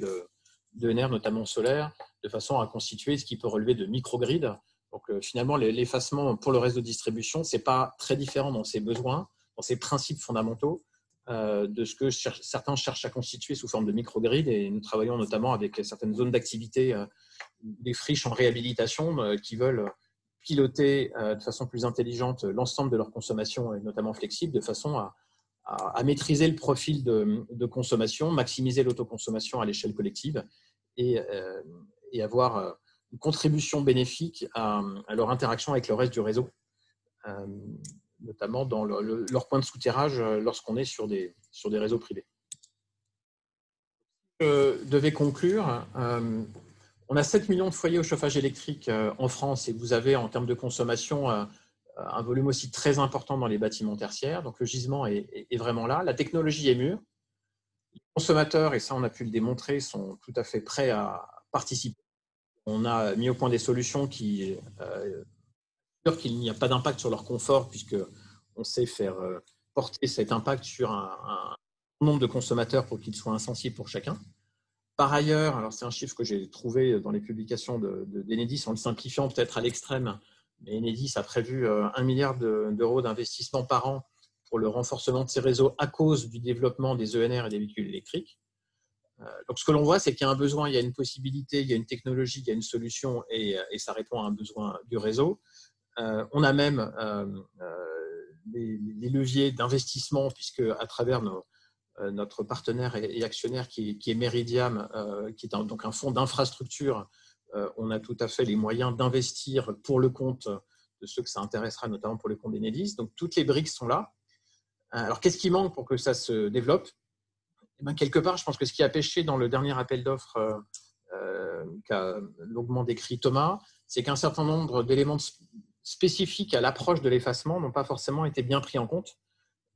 d'ENR, notamment solaire, de façon à constituer ce qui peut relever de microgrids. Donc finalement, l'effacement pour le réseau de distribution, ce n'est pas très différent dans ses besoins, dans ses principes fondamentaux, de ce que certains cherchent à constituer sous forme de microgrid, et nous travaillons notamment avec certaines zones d'activité, des friches en réhabilitation qui veulent piloter de façon plus intelligente l'ensemble de leur consommation, et notamment flexible, de façon à maîtriser le profil de consommation, maximiser l'autoconsommation à l'échelle collective et avoir une contribution bénéfique à leur interaction avec le reste du réseau, notamment dans leur point de souterrage lorsqu'on est sur des réseaux privés. Je devais conclure. On a 7 millions de foyers au chauffage électrique en France, et vous avez en termes de consommation un volume aussi très important dans les bâtiments tertiaires. Donc le gisement est vraiment là. La technologie est mûre. Les consommateurs, et ça on a pu le démontrer, sont tout à fait prêts à participer. On a mis au point des solutions qui qu'il n'y a pas d'impact sur leur confort, puisqu'on sait faire porter cet impact sur un nombre de consommateurs pour qu'il soit insensible pour chacun. Par ailleurs, alors c'est un chiffre que j'ai trouvé dans les publications d'Enedis, en le simplifiant peut-être à l'extrême, mais Enedis a prévu 1 milliard d'euros d'investissement par an pour le renforcement de ces réseaux à cause du développement des ENR et des véhicules électriques. Donc ce que l'on voit, c'est qu'il y a un besoin, il y a une possibilité, il y a une technologie, il y a une solution, et ça répond à un besoin du réseau. On a même les leviers d'investissement, puisque à travers notre partenaire et actionnaire qui est Meridiam, qui est donc un fonds d'infrastructure, on a tout à fait les moyens d'investir pour le compte de ceux que ça intéressera, notamment pour le compte d'Enedis. Donc toutes les briques sont là. Alors qu'est-ce qui manque pour que ça se développe? Eh bien, quelque part, je pense que ce qui a pêché dans le dernier appel d'offres qu'a longuement décrit Thomas, c'est qu'un certain nombre d'éléments spécifiques à l'approche de l'effacement n'ont pas forcément été bien pris en compte.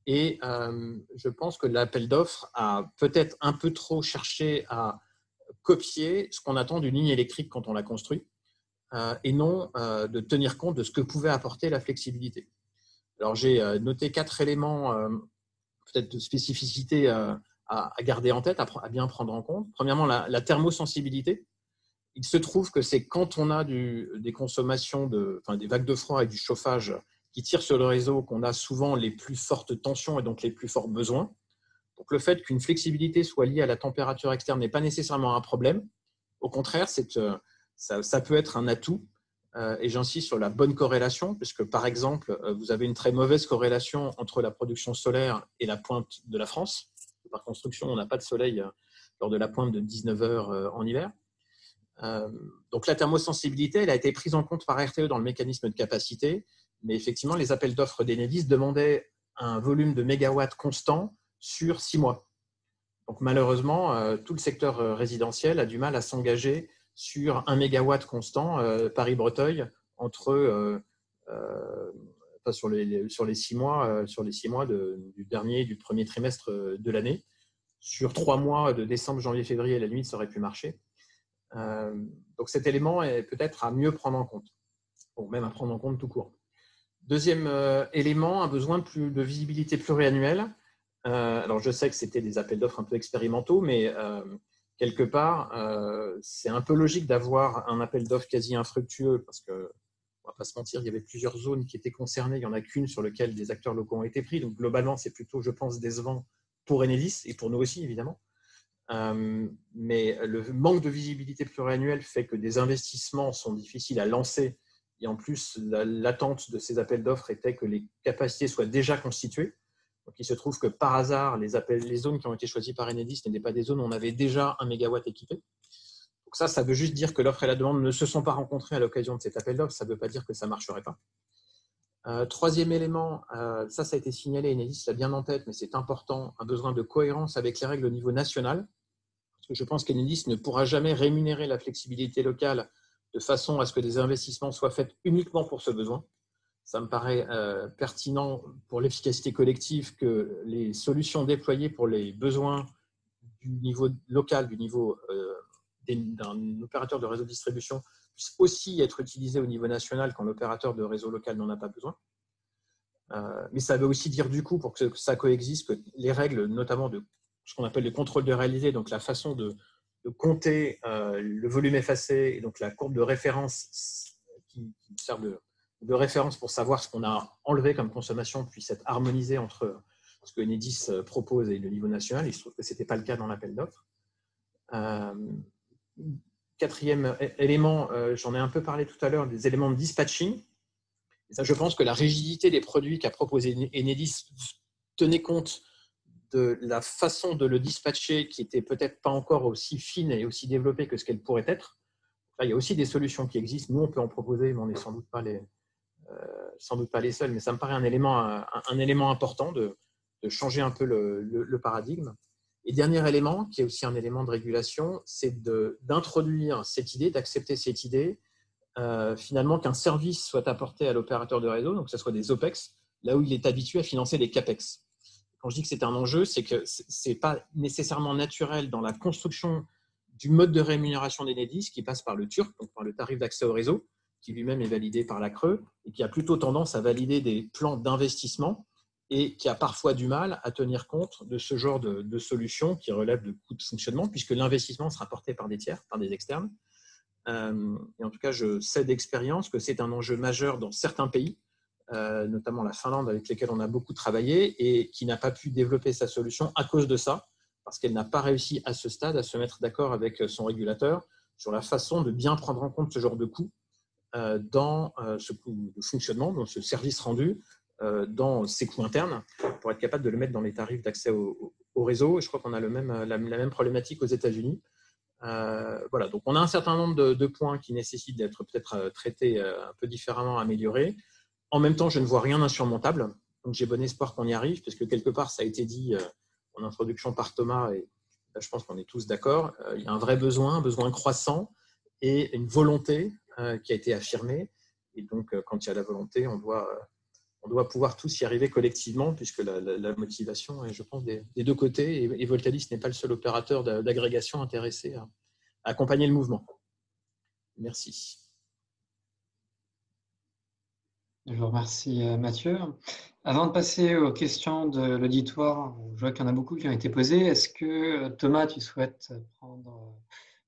Et je pense que l'appel d'offres a peut-être un peu trop cherché à copier ce qu'on attend d'une ligne électrique quand on la construit, et non de tenir compte de ce que pouvait apporter la flexibilité. Alors, j'ai noté 4 éléments peut-être de spécificité à garder en tête, à bien prendre en compte. Premièrement, la thermosensibilité. Il se trouve que c'est quand on a des consommations, des vagues de froid et du chauffage qui tirent sur le réseau qu'on a souvent les plus fortes tensions et donc les plus forts besoins. Donc, le fait qu'une flexibilité soit liée à la température externe n'est pas nécessairement un problème. Au contraire, ça peut être un atout. Et j'insiste sur la bonne corrélation, puisque par exemple, vous avez une très mauvaise corrélation entre la production solaire et la pointe de la France. Par construction, on n'a pas de soleil lors de la pointe de 19 heures en hiver. Donc la thermosensibilité, elle a été prise en compte par RTE dans le mécanisme de capacité, mais effectivement, les appels d'offres d'Enedis demandaient un volume de mégawatts constant sur 6 mois. Donc malheureusement, tout le secteur résidentiel a du mal à s'engager sur 1 mégawatt constant Paris-Breteuil sur les 6 mois, du dernier et du premier trimestre de l'année. Sur 3 mois de décembre, janvier, février, à la limite, ça aurait pu marcher. Donc cet élément est peut-être à mieux prendre en compte, ou même à prendre en compte tout court. Deuxième élément, un besoin de visibilité pluriannuelle. Alors je sais que c'était des appels d'offres un peu expérimentaux, mais quelque part, c'est un peu logique d'avoir un appel d'offres quasi infructueux parce que, on ne va pas se mentir, il y avait plusieurs zones qui étaient concernées, il n'y en a qu'une sur laquelle des acteurs locaux ont été pris. Donc globalement, c'est plutôt, je pense, décevant pour Enedis et pour nous aussi, évidemment. Mais le manque de visibilité pluriannuelle fait que des investissements sont difficiles à lancer. Et en plus, l'attente de ces appels d'offres était que les capacités soient déjà constituées. Donc, il se trouve que par hasard, les zones qui ont été choisies par Enedis n'étaient pas des zones où on avait déjà 1 mégawatt équipé. Donc ça veut juste dire que l'offre et la demande ne se sont pas rencontrées à l'occasion de cet appel d'offres. Ça ne veut pas dire que ça ne marcherait pas. Troisième élément, ça a été signalé, Enedis l'a bien en tête, mais c'est important, un besoin de cohérence avec les règles au niveau national. Parce que je pense qu'Enedis ne pourra jamais rémunérer la flexibilité locale de façon à ce que des investissements soient faits uniquement pour ce besoin. Ça me paraît pertinent pour l'efficacité collective que les solutions déployées pour les besoins du niveau local, du niveau d'un opérateur de réseau de distribution, puissent aussi être utilisées au niveau national quand l'opérateur de réseau local n'en a pas besoin. Mais ça veut aussi dire du coup, pour que ça coexiste, que les règles, notamment de ce qu'on appelle le contrôle de réalité, donc la façon de compter le volume effacé, et donc la courbe de référence qui sert de référence pour savoir ce qu'on a enlevé comme consommation puisse être harmonisée entre ce que Enedis propose et le niveau national. Il se trouve que ce n'était pas le cas dans l'appel d'offres. Quatrième élément, j'en ai un peu parlé tout à l'heure, des éléments de dispatching. Et ça, je pense que la rigidité des produits qu'a proposé Enedis tenait compte de la façon de le dispatcher qui n'était peut-être pas encore aussi fine et aussi développée que ce qu'elle pourrait être. Là, il y a aussi des solutions qui existent. Nous, on peut en proposer, mais on n'est sans doute pas les seuls. Mais ça me paraît un élément important de changer un peu le paradigme. Et dernier élément, qui est aussi un élément de régulation, c'est d'introduire cette idée, d'accepter cette idée, finalement qu'un service soit apporté à l'opérateur de réseau, donc que ce soit des OPEX, là où il est habitué à financer des CAPEX. Quand je dis que c'est un enjeu, c'est que ce n'est pas nécessairement naturel dans la construction du mode de rémunération d'Enedis qui passe par le TURC, donc par le tarif d'accès au réseau, qui lui-même est validé par la CRE et qui a plutôt tendance à valider des plans d'investissement et qui a parfois du mal à tenir compte de ce genre de solutions qui relèvent de coûts de fonctionnement, puisque l'investissement sera porté par des tiers, par des externes. Et en tout cas, je sais d'expérience que c'est un enjeu majeur dans certains pays, notamment la Finlande, avec lesquels on a beaucoup travaillé, et qui n'a pas pu développer sa solution à cause de ça, parce qu'elle n'a pas réussi à ce stade à se mettre d'accord avec son régulateur sur la façon de bien prendre en compte ce genre de coût dans ce coût de fonctionnement, dans ce service rendu, dans ses coûts internes, pour être capable de le mettre dans les tarifs d'accès au réseau. Et je crois qu'on a la même problématique aux États-Unis. Voilà, donc on a un certain nombre de points qui nécessitent d'être peut-être traités un peu différemment, améliorés. En même temps, je ne vois rien d'insurmontable. Donc j'ai bon espoir qu'on y arrive, puisque quelque part, ça a été dit en introduction par Thomas, et je pense qu'on est tous d'accord, il y a un vrai besoin, un besoin croissant et une volonté qui a été affirmée. Et donc, quand il y a la volonté, on doit pouvoir tous y arriver collectivement, puisque la motivation est, je pense, des deux côtés. Et Voltalis n'est pas le seul opérateur d'agrégation intéressé à accompagner le mouvement. Merci. Je vous remercie, Mathieu. Avant de passer aux questions de l'auditoire, je vois qu'il y en a beaucoup qui ont été posées. Est-ce que, Thomas, tu souhaites prendre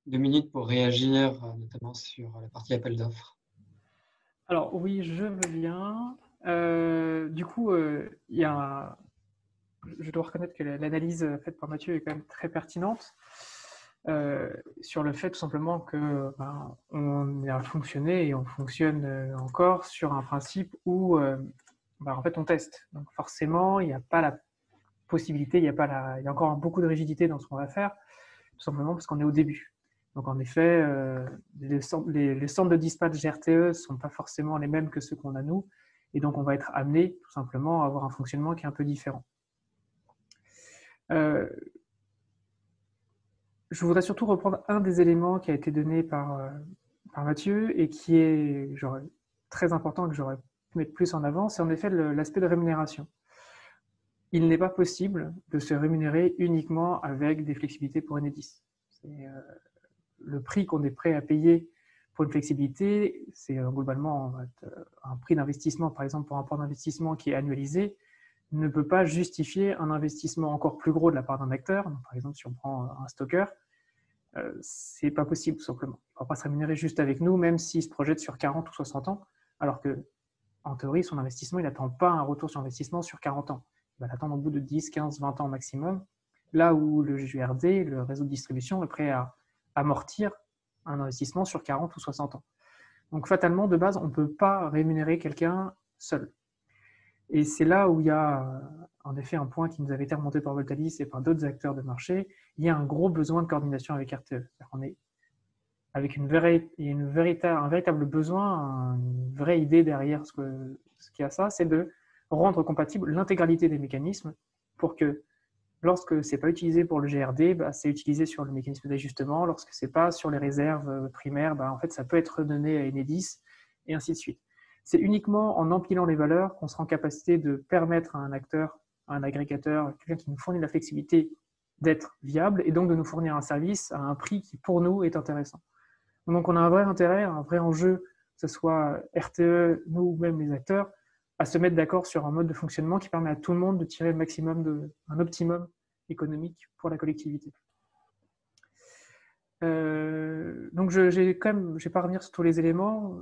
2 minutes pour réagir, notamment sur la partie appel d'offres? Alors oui, je veux bien. Du coup, je dois reconnaître que l'analyse faite par Mathieu est quand même très pertinente sur le fait tout simplement que on a fonctionné et on fonctionne encore sur un principe où en fait on teste. Donc forcément, il n'y a pas la possibilité, il y a encore beaucoup de rigidité dans ce qu'on va faire, tout simplement parce qu'on est au début. Donc en effet, les centres de dispatch GRTE ne sont pas forcément les mêmes que ceux qu'on a nous, et donc on va être amené tout simplement à avoir un fonctionnement qui est un peu différent. Je voudrais surtout reprendre un des éléments qui a été donné par Mathieu et qui est très important, que j'aurais pu mettre plus en avant, c'est en effet l'aspect de rémunération. Il n'est pas possible de se rémunérer uniquement avec des flexibilités pour Enedis. Le prix qu'on est prêt à payer pour une flexibilité, c'est globalement un prix d'investissement, par exemple pour un plan d'investissement qui est annualisé, ne peut pas justifier un investissement encore plus gros de la part d'un acteur. Donc, par exemple, si on prend un stocker, c'est pas possible tout simplement. Il ne va pas se rémunérer juste avec nous, même s'il se projette sur 40 ou 60 ans, alors que en théorie, son investissement, il n'attend pas un retour sur investissement sur 40 ans. Il va l'attendre au bout de 10, 15, 20 ans maximum, là où le GURD, le réseau de distribution, est prêt à amortir un investissement sur 40 ou 60 ans. Donc fatalement, de base, on ne peut pas rémunérer quelqu'un seul. Et c'est là où il y a en effet un point qui nous avait été remonté par Voltalis et par d'autres acteurs de marché. Il y a un gros besoin de coordination avec RTE. C'est-à-dire qu'on est avec un véritable besoin, une vraie idée derrière ce qu'il y a ça, c'est de rendre compatible l'intégralité des mécanismes pour que lorsque ce n'est pas utilisé pour le GRD, c'est utilisé sur le mécanisme d'ajustement. Lorsque ce n'est pas sur les réserves primaires, en fait, ça peut être donné à Enedis et ainsi de suite. C'est uniquement en empilant les valeurs qu'on sera en capacité de permettre à un acteur, à un agrégateur, quelqu'un qui nous fournit la flexibilité d'être viable et donc de nous fournir un service à un prix qui pour nous est intéressant. Donc on a un vrai intérêt, un vrai enjeu, que ce soit RTE, nous ou même les acteurs, à se mettre d'accord sur un mode de fonctionnement qui permet à tout le monde de tirer le maximum un optimum économique pour la collectivité. Donc je vais pas revenir sur tous les éléments.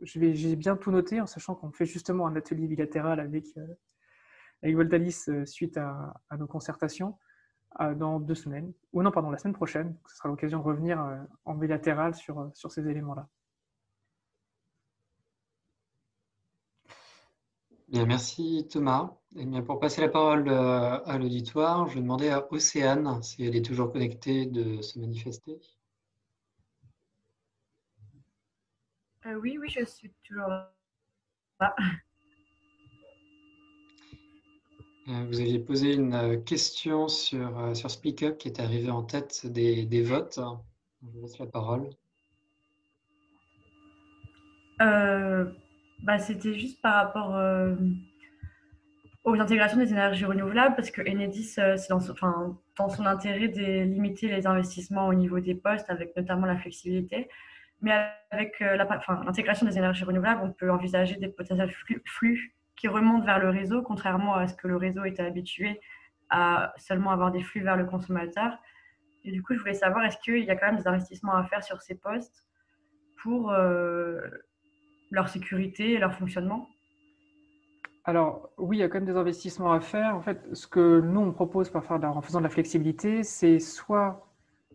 J'ai bien tout noté en sachant qu'on fait justement un atelier bilatéral avec Voltalis suite à nos concertations dans 2 semaines. Ou non, pardon, la semaine prochaine. Ce sera l'occasion de revenir en bilatéral sur ces éléments-là. Bien, merci Thomas. Et bien, pour passer la parole à l'auditoire, je vais demander à Océane, si elle est toujours connectée, de se manifester. Oui, je suis toujours là. Vous aviez posé une question sur SpeakUp qui est arrivée en tête des votes. Je vous laisse la parole. C'était juste par rapport aux intégrations des énergies renouvelables, parce que Enedis, c'est dans son intérêt de limiter les investissements au niveau des postes, avec notamment la flexibilité. Mais avec l'intégration des énergies renouvelables, on peut envisager des potentiels flux qui remontent vers le réseau, contrairement à ce que le réseau était habitué à seulement avoir des flux vers le consommateur. Et du coup, je voulais savoir, est-ce qu'il y a quand même des investissements à faire sur ces postes pour leur sécurité et leur fonctionnement? Alors oui, il y a quand même des investissements à faire. En fait, ce que nous, on propose en faisant de la flexibilité, c'est soit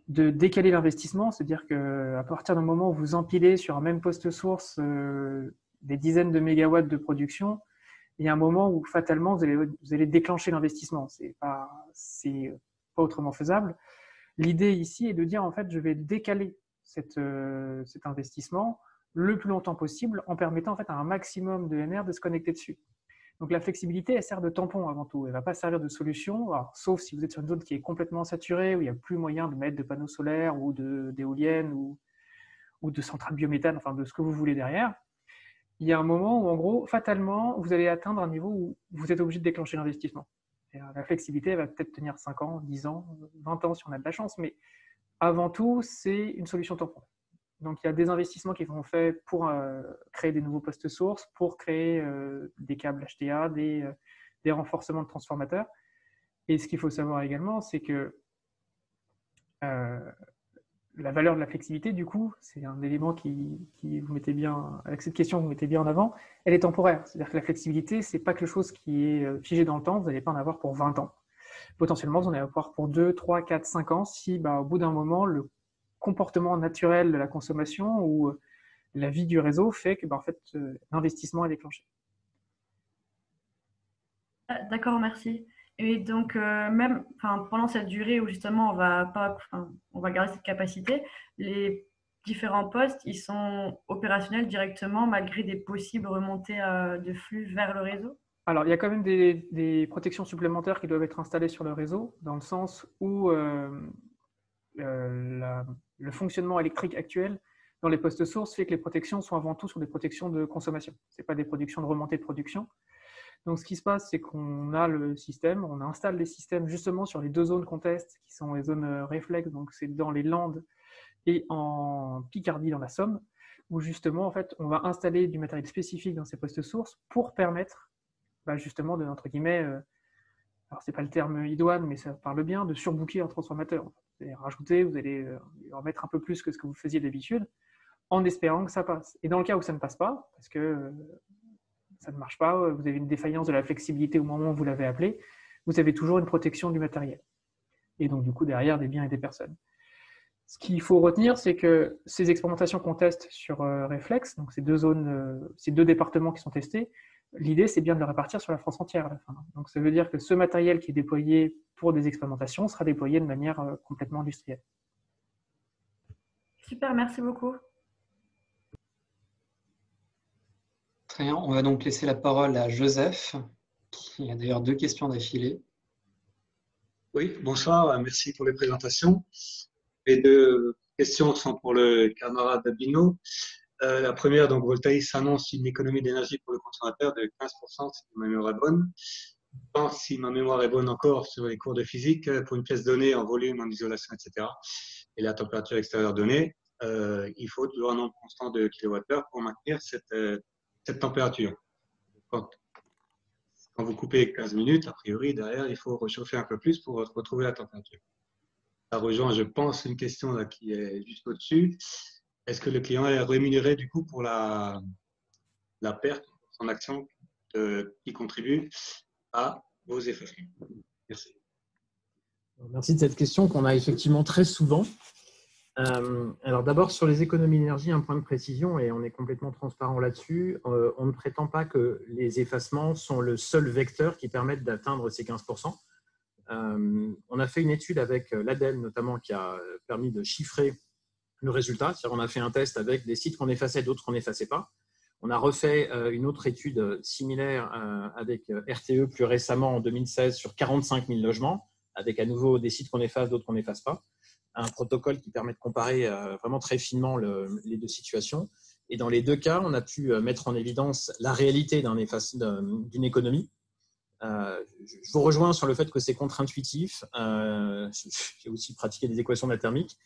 de décaler l'investissement, c'est-à-dire qu'à partir du moment où vous empilez sur un même poste source des dizaines de mégawatts de production, il y a un moment où fatalement vous allez déclencher l'investissement. C'est pas autrement faisable. L'idée ici est de dire en fait je vais décaler cet investissement le plus longtemps possible en permettant en fait à un maximum de NR de se connecter dessus. Donc la flexibilité, elle sert de tampon avant tout. Elle ne va pas servir de solution, alors, sauf si vous êtes sur une zone qui est complètement saturée, où il n'y a plus moyen de mettre de panneaux solaires ou d'éoliennes ou de centrales biométhane, enfin de ce que vous voulez derrière. Il y a un moment où, en gros, fatalement, vous allez atteindre un niveau où vous êtes obligé de déclencher l'investissement. La flexibilité, elle va peut-être tenir 5 ans, 10 ans, 20 ans si on a de la chance, mais avant tout, c'est une solution temporaire. Donc, il y a des investissements qui sont faits pour créer des nouveaux postes sources, pour créer des câbles HTA, des renforcements de transformateurs. Et ce qu'il faut savoir également, c'est que la valeur de la flexibilité, du coup, c'est un élément qui vous mettez bien, avec cette question, vous mettez bien en avant, elle est temporaire. C'est-à-dire que la flexibilité, c'est pas quelque chose qui est figé dans le temps, vous n'allez pas en avoir pour 20 ans. Potentiellement, vous en allez avoir pour 2, 3, 4, 5 ans si, au bout d'un moment, le comportement naturel de la consommation ou la vie du réseau fait que en fait, l'investissement est déclenché. D'accord, merci. Et donc, même pendant cette durée où justement on va garder cette capacité, les différents postes, ils sont opérationnels directement malgré des possibles remontées de flux vers le réseau? Alors, il y a quand même des protections supplémentaires qui doivent être installées sur le réseau, dans le sens où le fonctionnement électrique actuel dans les postes sources fait que les protections sont avant tout sur des protections de consommation. Ce n'est pas des protections de remontée de production. Donc, ce qui se passe, c'est qu'on a le système, on installe les systèmes justement sur les deux zones qu'on teste, qui sont les zones réflexes, donc c'est dans les Landes et en Picardie dans la Somme, où justement, en fait, on va installer du matériel spécifique dans ces postes sources pour permettre justement de, entre guillemets, alors c'est pas le terme idoine, mais ça parle bien, de surbooker un transformateur. Vous allez rajouter, vous allez en mettre un peu plus que ce que vous faisiez d'habitude, en espérant que ça passe. Et dans le cas où ça ne passe pas, parce que ça ne marche pas, vous avez une défaillance de la flexibilité au moment où vous l'avez appelé, vous avez toujours une protection du matériel. Et donc, du coup, derrière, des biens et des personnes. Ce qu'il faut retenir, c'est que ces expérimentations qu'on teste sur Reflex, donc ces deux zones, ces deux départements qui sont testés, l'idée, c'est bien de le répartir sur la France entière à la fin. Donc, ça veut dire que ce matériel qui est déployé pour des expérimentations sera déployé de manière complètement industrielle. Super, merci beaucoup. Très bien, on va donc laisser la parole à Joseph, qui a d'ailleurs 2 questions d'affilée. Oui, bonsoir, merci pour les présentations. Les 2 questions sont pour le camarade Bino. La première, donc Voltaïs annonce une économie d'énergie pour le consommateur de 15%, si ma mémoire est bonne. Je pense, si ma mémoire est bonne encore, sur les cours de physique, pour une pièce donnée en volume, en isolation, etc., et la température extérieure donnée, il faut toujours un nombre constant de kWh pour maintenir cette température. Quand vous coupez 15 minutes, a priori, derrière, il faut réchauffer un peu plus pour retrouver la température. Ça rejoint, je pense, une question là, qui est juste au-dessus. Est-ce que le client est rémunéré du coup pour la perte de son action qui contribue à vos effets? Merci. Merci de cette question qu'on a effectivement très souvent. Alors d'abord, sur les économies d'énergie, un point de précision, et on est complètement transparent là-dessus, on ne prétend pas que les effacements sont le seul vecteur qui permette d'atteindre ces 15%. On a fait une étude avec l'ADEME notamment qui a permis de chiffrer le résultat. C'est-à-dire qu'on a fait un test avec des sites qu'on effaçait, d'autres qu'on n'effaçait pas. On a refait une autre étude similaire avec RTE plus récemment en 2016 sur 45 000 logements, avec à nouveau des sites qu'on efface, d'autres qu'on n'efface pas. Un protocole qui permet de comparer vraiment très finement les 2 situations. Et dans les 2 cas, on a pu mettre en évidence la réalité d'une économie. Je vous rejoins sur le fait que c'est contre-intuitif. J'ai aussi pratiqué des équations de la thermique.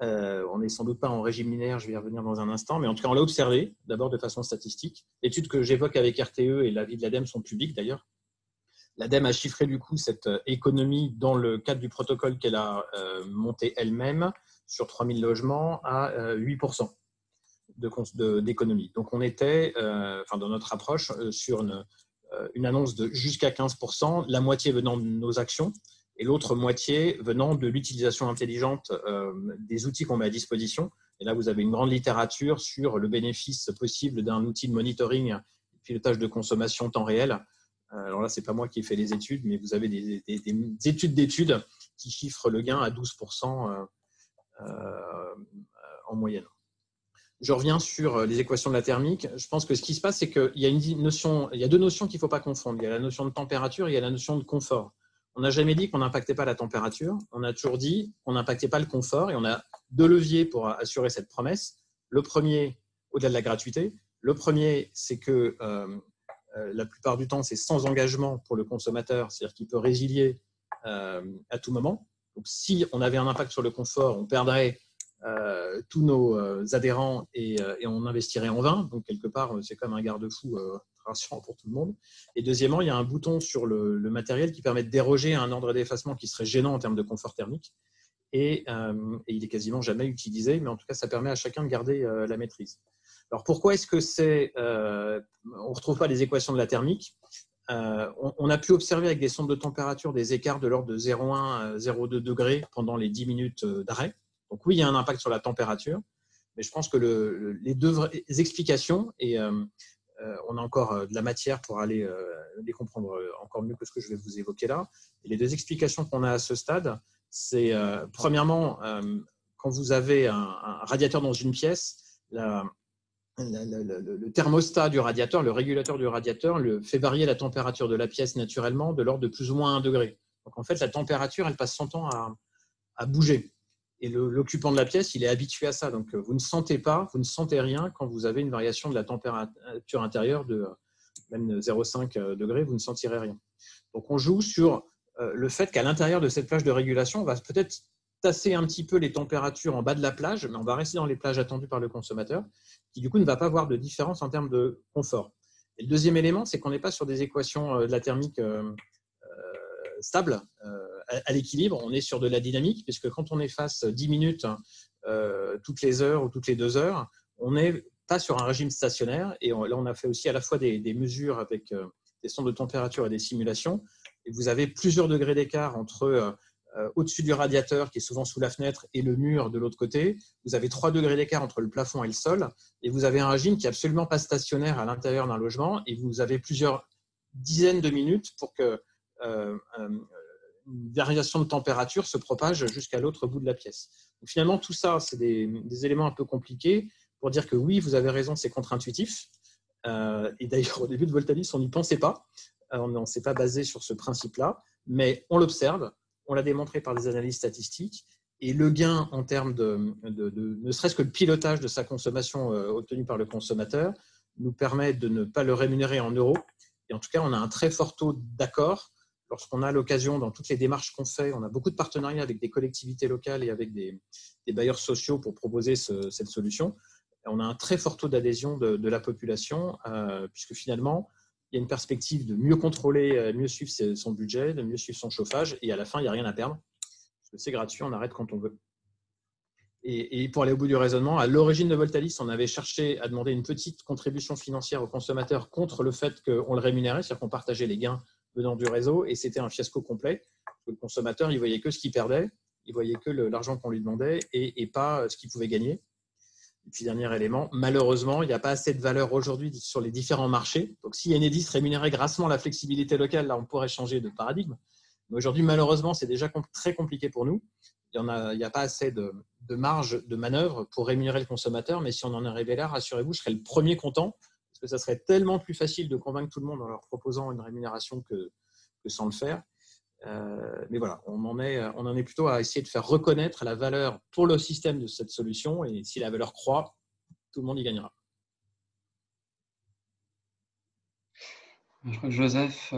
On n'est sans doute pas en régime linéaire, je vais y revenir dans un instant, mais en tout cas, on l'a observé, d'abord de façon statistique. L'étude que j'évoque avec RTE et l'avis de l'ADEME sont publiques d'ailleurs. L'ADEME a chiffré du coup cette économie dans le cadre du protocole qu'elle a monté elle-même sur 3000 logements à 8% d'économie. Donc on était, dans notre approche, sur une annonce de jusqu'à 15%, la moitié venant de nos actions et l'autre moitié venant de l'utilisation intelligente des outils qu'on met à disposition. Et là, vous avez une grande littérature sur le bénéfice possible d'un outil de monitoring et de pilotage de consommation temps réel. Alors là, ce n'est pas moi qui ai fait les études, mais vous avez des études d'études qui chiffrent le gain à 12% en moyenne. Je reviens sur les équations de la thermique. Je pense que ce qui se passe, c'est qu'il y a deux notions qu'il ne faut pas confondre. Il y a la notion de température et il y a la notion de confort. On n'a jamais dit qu'on n'impactait pas la température. On a toujours dit qu'on n'impactait pas le confort. Et on a deux leviers pour assurer cette promesse. Le premier, au-delà de la gratuité, le premier, c'est que la plupart du temps, c'est sans engagement pour le consommateur, c'est-à-dire qu'il peut résilier à tout moment. Donc, si on avait un impact sur le confort, on perdrait tous nos adhérents et on investirait en vain. Donc, quelque part, c'est comme un garde-fou rassurant pour tout le monde. Et deuxièmement, il y a un bouton sur le matériel qui permet de déroger à un ordre d'effacement qui serait gênant en termes de confort thermique. Et il est quasiment jamais utilisé, mais en tout cas, ça permet à chacun de garder la maîtrise. Alors, pourquoi est-ce que on ne retrouve pas les équations de la thermique? On a pu observer avec des sondes de température des écarts de l'ordre de 0,1 à 0,2 degrés pendant les 10 minutes d'arrêt. Donc oui, il y a un impact sur la température, mais je pense que les deux vraies explications, et on a encore de la matière pour aller les comprendre encore mieux que ce que je vais vous évoquer là, et les deux explications qu'on a à ce stade, c'est premièrement, quand vous avez un radiateur dans une pièce, le thermostat du radiateur, le régulateur du radiateur, fait varier la température de la pièce naturellement de l'ordre de plus ou moins 1 degré. Donc en fait, la température, elle passe son temps à bouger. Et l'occupant de la pièce, il est habitué à ça. Donc vous ne sentez rien quand vous avez une variation de la température intérieure de même 0,5 degrés, vous ne sentirez rien. Donc on joue sur le fait qu'à l'intérieur de cette plage de régulation, on va peut-être tasser un petit peu les températures en bas de la plage, mais on va rester dans les plages attendues par le consommateur, qui du coup ne va pas avoir de différence en termes de confort. Et le deuxième élément, c'est qu'on n'est pas sur des équations de la thermique stable à l'équilibre, on est sur de la dynamique, puisque quand on efface 10 minutes toutes les heures ou toutes les 2 heures, on n'est pas sur un régime stationnaire. Et là, on a fait aussi à la fois des mesures avec des sondes de température et des simulations. Et vous avez plusieurs degrés d'écart entre au-dessus du radiateur, qui est souvent sous la fenêtre, et le mur de l'autre côté. Vous avez 3 degrés d'écart entre le plafond et le sol. Et vous avez un régime qui n'est absolument pas stationnaire à l'intérieur d'un logement. Et vous avez plusieurs dizaines de minutes pour que une variation de température se propage jusqu'à l'autre bout de la pièce. Donc finalement, tout ça, c'est des éléments un peu compliqués pour dire que oui, vous avez raison, c'est contre-intuitif. Et d'ailleurs, au début de Voltalis, on n'y pensait pas. On ne s'est pas basé sur ce principe-là, mais on l'observe, on l'a démontré par des analyses statistiques, et le gain en termes ne serait-ce que le pilotage de sa consommation obtenu par le consommateur nous permet de ne pas le rémunérer en euros. Et en tout cas, on a un très fort taux d'accord. Lorsqu'on a l'occasion, dans toutes les démarches qu'on fait, on a beaucoup de partenariats avec des collectivités locales et avec des bailleurs sociaux pour proposer cette solution. On a un très fort taux d'adhésion de la population, puisque finalement, il y a une perspective de mieux contrôler, mieux suivre son budget, de mieux suivre son chauffage, et à la fin, il n'y a rien à perdre, parce que c'est gratuit, on arrête quand on veut. Et pour aller au bout du raisonnement, à l'origine de Voltalis, on avait cherché à demander une petite contribution financière aux consommateurs contre le fait qu'on le rémunérait, c'est-à-dire qu'on partageait les gains venant du réseau, et c'était un fiasco complet. Le consommateur, il voyait que ce qu'il perdait, il voyait que l'argent qu'on lui demandait et pas ce qu'il pouvait gagner. Et puis, dernier élément, malheureusement, il n'y a pas assez de valeur aujourd'hui sur les différents marchés. Donc, si Enedis rémunérait grassement la flexibilité locale, là, on pourrait changer de paradigme. Mais aujourd'hui, malheureusement, c'est déjà très compliqué pour nous. Il n'y a pas assez de marge de manœuvre pour rémunérer le consommateur. Mais si on en arrivait là, rassurez-vous, je serais le premier content, parce que ça serait tellement plus facile de convaincre tout le monde en leur proposant une rémunération que sans le faire. Mais voilà, on en est plutôt à essayer de faire reconnaître la valeur pour le système de cette solution, et si la valeur croît, tout le monde y gagnera. Je crois que Joseph,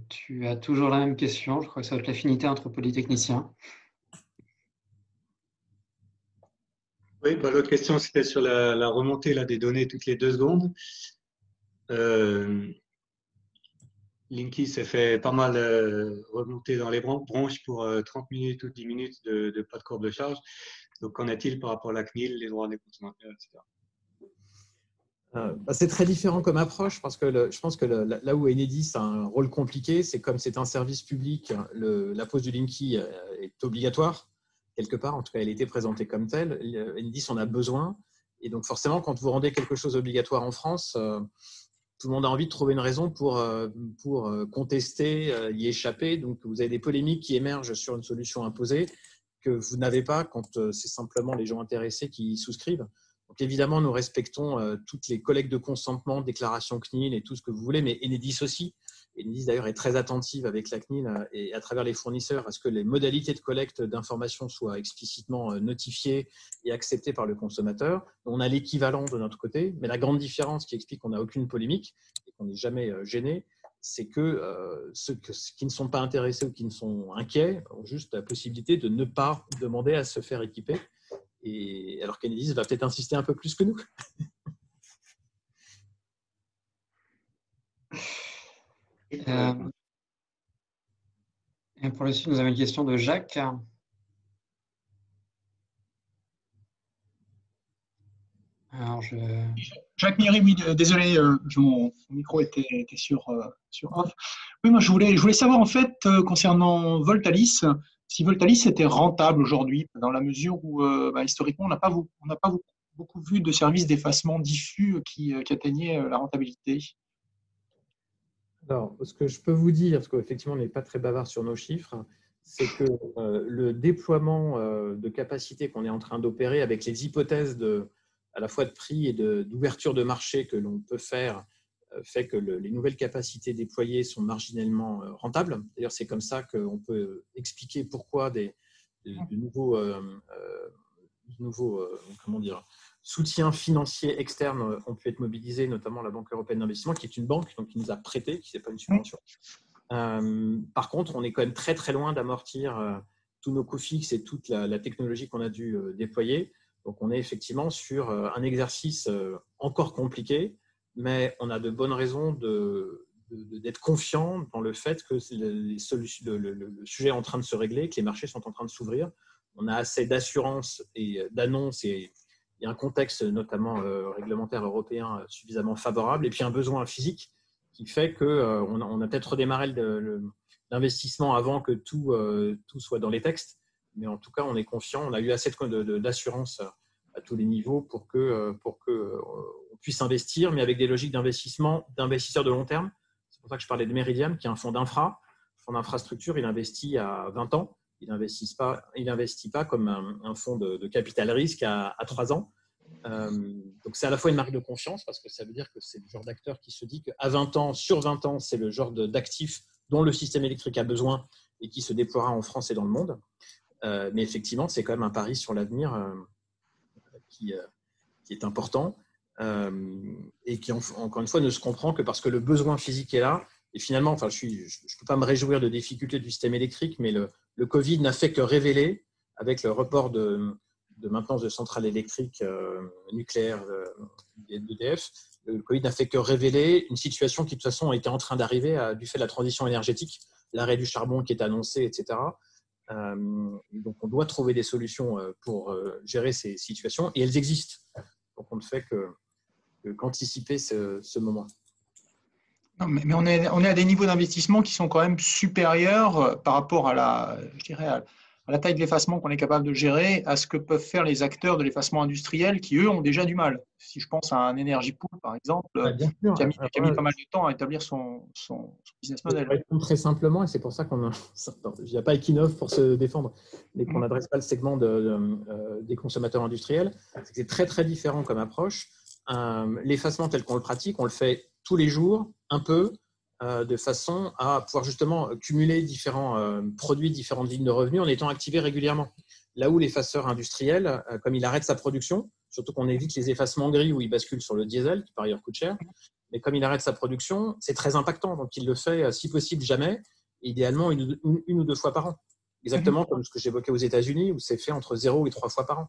tu as toujours la même question. Je crois que ça va être l'affinité entre polytechniciens. Oui, l'autre question, c'était sur la remontée là, des données toutes les 2 secondes. Linky s'est fait pas mal remonter dans les branches pour 30 minutes ou 10 minutes de pas de courbe de charge. Donc, qu'en est-il par rapport à la CNIL, les droits des consommateurs, etc. C'est très différent comme approche, parce que je pense que là où Enedis a un rôle compliqué, c'est comme c'est un service public, la pose du Linky est obligatoire, quelque part. En tout cas, elle a été présentée comme telle. Enedis en a besoin. Et donc, forcément, quand vous rendez quelque chose obligatoire en France, tout le monde a envie de trouver une raison pour contester, y échapper. Donc, vous avez des polémiques qui émergent sur une solution imposée que vous n'avez pas quand c'est simplement les gens intéressés qui y souscrivent. Donc, Donc évidemment, nous respectons toutes les collectes de consentement, déclarations CNIL et tout ce que vous voulez, mais Enedis aussi. Enedis d'ailleurs est très attentive avec la CNIL et à travers les fournisseurs à ce que les modalités de collecte d'informations soient explicitement notifiées et acceptées par le consommateur. On a l'équivalent de notre côté, mais la grande différence qui explique qu'on n'a aucune polémique et qu'on n'est jamais gêné, c'est que ceux qui ne sont pas intéressés ou qui ne sont inquiets ont juste la possibilité de ne pas demander à se faire équiper. Et alors qu'Enedis va peut-être insister un peu plus que nous. Et pour le suite, nous avons une question de Jacques. Alors Jacques Méry, oui, désolé, mon micro était sur off. Oui, moi je voulais savoir en fait concernant Voltalis, si Voltalis était rentable aujourd'hui, dans la mesure où historiquement on n'a pas beaucoup vu de services d'effacement diffus qui atteignaient la rentabilité. Alors, ce que je peux vous dire, parce qu'effectivement on n'est pas très bavard sur nos chiffres, c'est que le déploiement de capacité qu'on est en train d'opérer avec les hypothèses à la fois de prix et d'ouverture de marché que l'on peut faire fait que les nouvelles capacités déployées sont marginalement rentables. D'ailleurs, c'est comme ça qu'on peut expliquer pourquoi de nouveaux soutiens financiers externes ont pu être mobilisés, notamment la Banque européenne d'investissement, qui est une banque donc, qui nous a prêté, qui n'est pas une subvention. Par contre, on est quand même très très loin d'amortir tous nos coûts fixes et toute la technologie qu'on a dû déployer. Donc, on est effectivement sur un exercice encore compliqué, mais on a de bonnes raisons d'être confiant dans le fait que le sujet est en train de se régler, que les marchés sont en train de s'ouvrir. On a assez d'assurance et d'annonces et il y a un contexte notamment réglementaire européen suffisamment favorable et puis un besoin physique qui fait qu'on a peut-être redémarré l'investissement avant que tout soit dans les textes. Mais en tout cas, on est confiant. On a eu assez d'assurance à tous les niveaux pour qu'on puisse investir, mais avec des logiques d'investisseurs de long terme. C'est pour ça que je parlais de Meridiam, qui est un fonds d'infrastructure. Il investit à 20 ans. Il n'investit pas comme un fonds de capital risque à 3 ans. Donc, c'est à la fois une marque de confiance parce que ça veut dire que c'est le genre d'acteur qui se dit qu'à 20 ans, sur 20 ans, c'est le genre d'actif dont le système électrique a besoin et qui se déploiera en France et dans le monde. Mais effectivement, c'est quand même un pari sur l'avenir qui est important et qui, encore une fois, ne se comprend que parce que le besoin physique est là. Et finalement, je ne peux pas me réjouir de difficultés du système électrique, mais le Covid n'a fait que révéler, avec le report de maintenance de centrales électriques nucléaires d'EDF, le Covid n'a fait que révéler une situation qui, de toute façon, était en train d'arriver du fait de la transition énergétique, l'arrêt du charbon qui est annoncé, etc. Donc, on doit trouver des solutions pour gérer ces situations et elles existent. Donc, on ne fait qu'anticiper ce moment. Non, mais on est à des niveaux d'investissement qui sont quand même supérieurs par rapport à la taille de l'effacement qu'on est capable de gérer, à ce que peuvent faire les acteurs de l'effacement industriel qui, eux, ont déjà du mal. Si je pense à un Energy Pool, par exemple, qui a mis pas mal de temps à établir son business model. Très simplement, et c'est pour ça qu'il n'y a pas Equinov pour se défendre, mais qu'on n'adresse pas le segment des consommateurs industriels. C'est très, très différent comme approche. L'effacement tel qu'on le pratique, on le fait tous les jours, un peu, de façon à pouvoir justement cumuler différents produits, différentes lignes de revenus en étant activés régulièrement. Là où l'effaceur industriel, comme il arrête sa production, surtout qu'on évite les effacements gris où il bascule sur le diesel, qui par ailleurs coûte cher, mais comme il arrête sa production, c'est très impactant. Donc il le fait, si possible, jamais, et idéalement une ou deux fois par an. Exactement comme ce que j'évoquais aux États-Unis, où c'est fait entre 0 et 3 fois par an.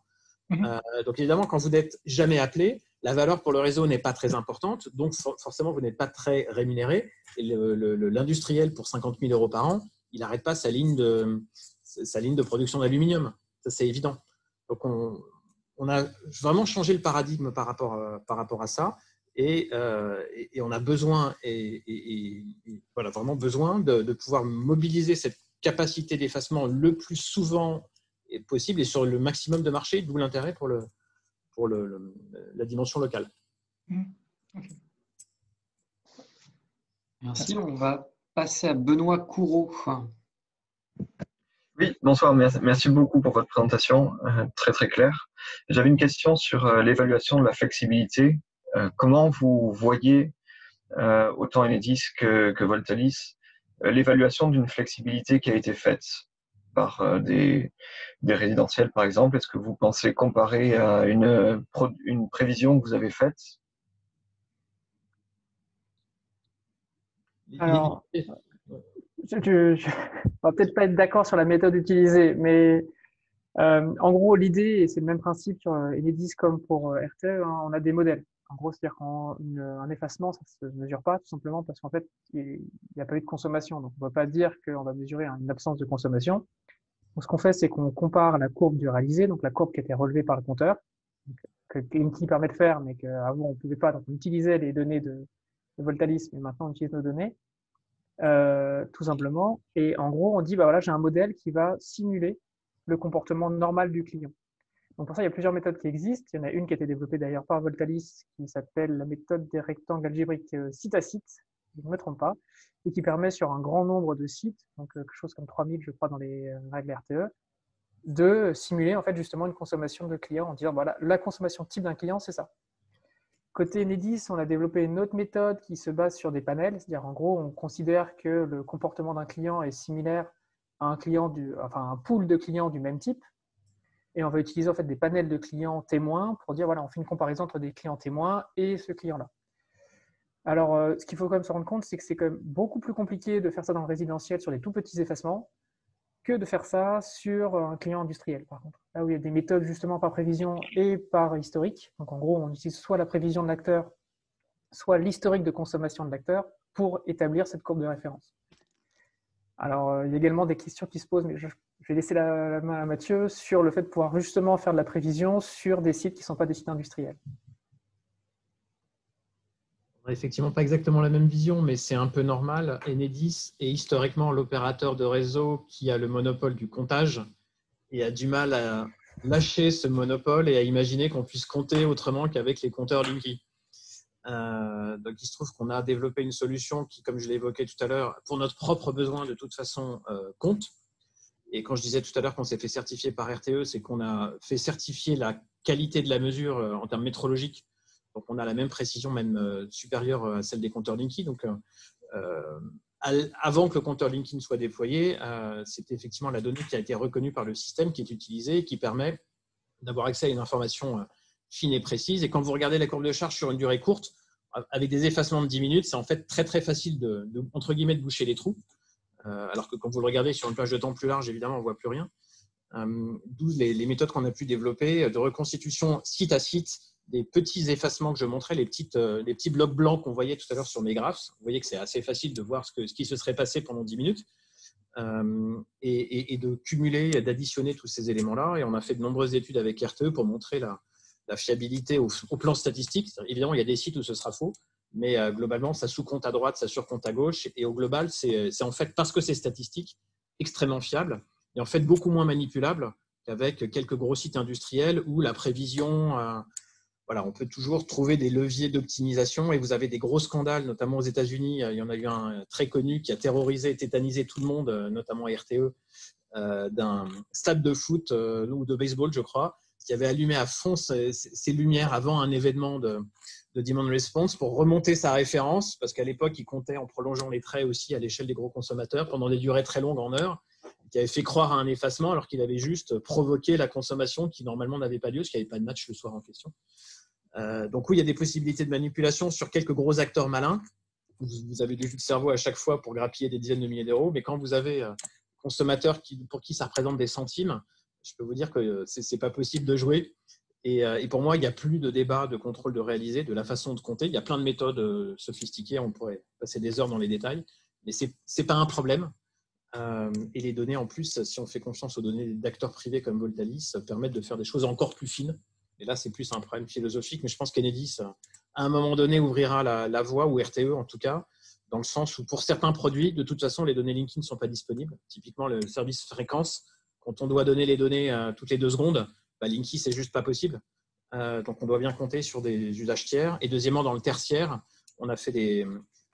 Donc évidemment, quand vous n'êtes jamais appelé, la valeur pour le réseau n'est pas très importante, donc forcément vous n'êtes pas très rémunéré. Et l'industriel pour 50 000 euros par an, il n'arrête pas sa ligne de production d'aluminium. Ça, c'est évident. Donc on a vraiment changé le paradigme par rapport à ça, et on a besoin vraiment besoin de pouvoir mobiliser cette capacité d'effacement le plus souvent possible et sur le maximum de marché, d'où l'intérêt pour la dimension locale. Merci. On va passer à Benoît Coureau. Oui, bonsoir. Merci beaucoup pour votre présentation, très très claire. J'avais une question sur l'évaluation de la flexibilité. Comment vous voyez, autant Enedis que Voltalis, l'évaluation d'une flexibilité qui a été faite par des résidentiels, par exemple? Est-ce que vous pensez comparer à une prévision que vous avez faite? Alors, on va peut-être pas être d'accord sur la méthode utilisée, mais en gros, l'idée, et c'est le même principe sur Enedis comme pour RTE, hein, on a des modèles. En gros, c'est-à-dire qu'un effacement, ça ne se mesure pas, tout simplement parce qu'en fait, il n'y a pas eu de consommation. Donc, on ne va pas dire qu'on va mesurer une absence de consommation. Donc, ce qu'on fait, c'est qu'on compare la courbe du réalisé, donc la courbe qui a été relevée par le compteur, que Unity permet de faire, mais qu'avant, on ne pouvait pas. Donc, on utilisait les données de Voltalis, mais maintenant, on utilise nos données. Tout simplement. Et en gros, on dit, bah voilà, j'ai un modèle qui va simuler le comportement normal du client. Donc pour ça, il y a plusieurs méthodes qui existent. Il y en a une qui a été développée d'ailleurs par Voltalis, qui s'appelle la méthode des rectangles algébriques site à site, je ne me trompe pas, et qui permet sur un grand nombre de sites, donc quelque chose comme 3000, je crois, dans les règles RTE, de simuler en fait justement une consommation de client en disant, voilà, la consommation type d'un client, c'est ça. Côté Enedis, on a développé une autre méthode qui se base sur des panels, c'est-à-dire en gros, on considère que le comportement d'un client est similaire à un pool de clients du même type, et on va utiliser en fait des panels de clients témoins pour dire voilà, on fait une comparaison entre des clients témoins et ce client-là. Alors, ce qu'il faut quand même se rendre compte, c'est que c'est quand même beaucoup plus compliqué de faire ça dans le résidentiel sur les tout petits effacements que de faire ça sur un client industriel, par contre. Là où il y a des méthodes justement par prévision et par historique. Donc, en gros, on utilise soit la prévision de l'acteur, soit l'historique de consommation de l'acteur pour établir cette courbe de référence. Alors, il y a également des questions qui se posent, mais je vais laisser la main à Mathieu sur le fait de pouvoir justement faire de la prévision sur des sites qui ne sont pas des sites industriels. On n'a effectivement pas exactement la même vision, mais c'est un peu normal. Enedis est historiquement l'opérateur de réseau qui a le monopole du comptage et a du mal à lâcher ce monopole et à imaginer qu'on puisse compter autrement qu'avec les compteurs Linky. Donc, il se trouve qu'on a développé une solution qui, comme je l'ai évoqué tout à l'heure, pour notre propre besoin, de toute façon, compte. Et quand je disais tout à l'heure qu'on s'est fait certifier par RTE, c'est qu'on a fait certifier la qualité de la mesure en termes métrologiques. Donc, on a la même précision, même supérieure à celle des compteurs Linky. Donc, avant que le compteur Linky ne soit déployé, c'était effectivement la donnée qui a été reconnue par le système qui est utilisé et qui permet d'avoir accès à une information fine et précise. Et quand vous regardez la courbe de charge sur une durée courte, avec des effacements de 10 minutes, c'est en fait très, très facile entre guillemets, de boucher les trous. Alors que quand vous le regardez sur une plage de temps plus large, évidemment, on ne voit plus rien. D'où les méthodes qu'on a pu développer de reconstitution site à site des petits effacements que je montrais, les petits blocs blancs qu'on voyait tout à l'heure sur mes graphes. Vous voyez que c'est assez facile de voir ce qui se serait passé pendant 10 minutes et de cumuler, d'additionner tous ces éléments-là. Et on a fait de nombreuses études avec RTE pour montrer la fiabilité au plan statistique. Évidemment, il y a des sites où ce sera faux, mais globalement, ça sous-compte à droite, ça surcompte à gauche. Et au global, c'est en fait, parce que c'est statistique, extrêmement fiable et en fait beaucoup moins manipulable qu'avec quelques gros sites industriels où la prévision, voilà, on peut toujours trouver des leviers d'optimisation. Et vous avez des gros scandales, notamment aux États-Unis. Il y en a eu un très connu qui a terrorisé, tétanisé tout le monde, notamment RTE, d'un stade de foot ou de baseball, je crois, qui avait allumé à fond ses lumières avant un événement de demand response pour remonter sa référence, parce qu'à l'époque, il comptait en prolongeant les traits aussi à l'échelle des gros consommateurs pendant des durées très longues en heures, qui avait fait croire à un effacement alors qu'il avait juste provoqué la consommation qui normalement n'avait pas lieu, parce qu'il n'y avait pas de match le soir en question. Donc oui, il y a des possibilités de manipulation sur quelques gros acteurs malins. Vous avez du jus de cerveau à chaque fois pour grappiller des dizaines de milliers d'euros, mais quand vous avez consommateurs pour qui ça représente des centimes, je peux vous dire que ce n'est pas possible de jouer. Et pour moi, il n'y a plus de débat de contrôle de réalisé, de la façon de compter. Il y a plein de méthodes sophistiquées, on pourrait passer des heures dans les détails, mais ce n'est pas un problème. Et les données, en plus, si on fait confiance aux données d'acteurs privés comme Voltalis, permettent de faire des choses encore plus fines. Et là, c'est plus un problème philosophique, mais je pense qu'Enedis, à un moment donné, ouvrira la voie, ou RTE en tout cas, dans le sens où pour certains produits, de toute façon, les données Linky ne sont pas disponibles. Typiquement, le service fréquence, quand on doit donner les données toutes les 2 secondes, Linky, c'est juste pas possible. Donc, on doit bien compter sur des usages tiers. Et deuxièmement, dans le tertiaire, on a fait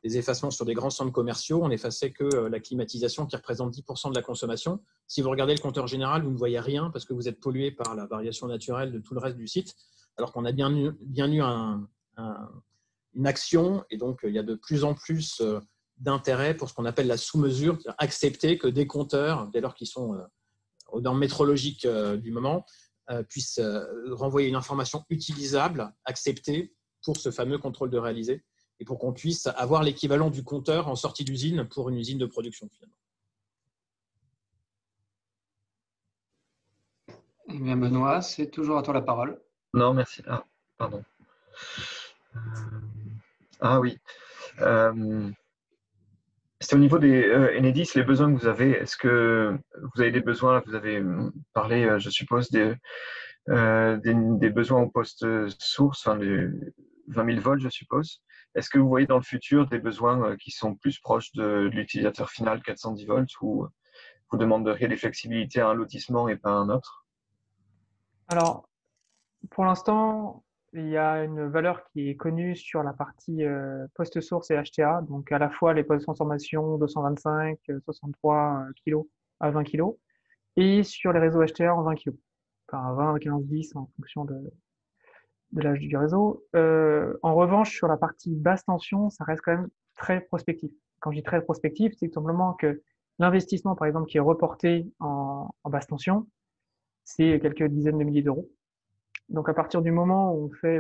des effacements sur des grands centres commerciaux, on n'effaçait que la climatisation qui représente 10% de la consommation. Si vous regardez le compteur général, vous ne voyez rien parce que vous êtes pollué par la variation naturelle de tout le reste du site, alors qu'on a bien eu une action, et donc il y a de plus en plus d'intérêt pour ce qu'on appelle la sous-mesure, c'est-à-dire accepter que des compteurs, dès lors qu'ils sont aux normes métrologiques du moment, puissent renvoyer une information utilisable, acceptée pour ce fameux contrôle de réalisé, et pour qu'on puisse avoir l'équivalent du compteur en sortie d'usine pour une usine de production finalement. Eh bien, Benoît, c'est toujours à toi la parole. Non, merci. Ah, pardon. Ah oui. C'est au niveau des Enedis, les besoins que vous avez. Est-ce que vous avez des besoins? Vous avez parlé, je suppose, des besoins au poste source, enfin, des 20 000 volts, je suppose. Est-ce que vous voyez dans le futur des besoins qui sont plus proches de l'utilisateur final 410 volts, ou vous demanderiez des flexibilités à un lotissement et pas à un autre? Alors, pour l'instant, il y a une valeur qui est connue sur la partie poste source et HTA, donc à la fois les postes de transformation 225, 63 kg à 20 kg, et sur les réseaux HTA en 20 kg, enfin 20, 15, 10 en fonction de l'âge du réseau. En revanche, sur la partie basse tension, ça reste quand même très prospectif. Quand je dis très prospectif, c'est tout simplement que l'investissement, par exemple, qui est reporté en basse tension, c'est quelques dizaines de milliers d'euros. Donc, à partir du moment où on fait,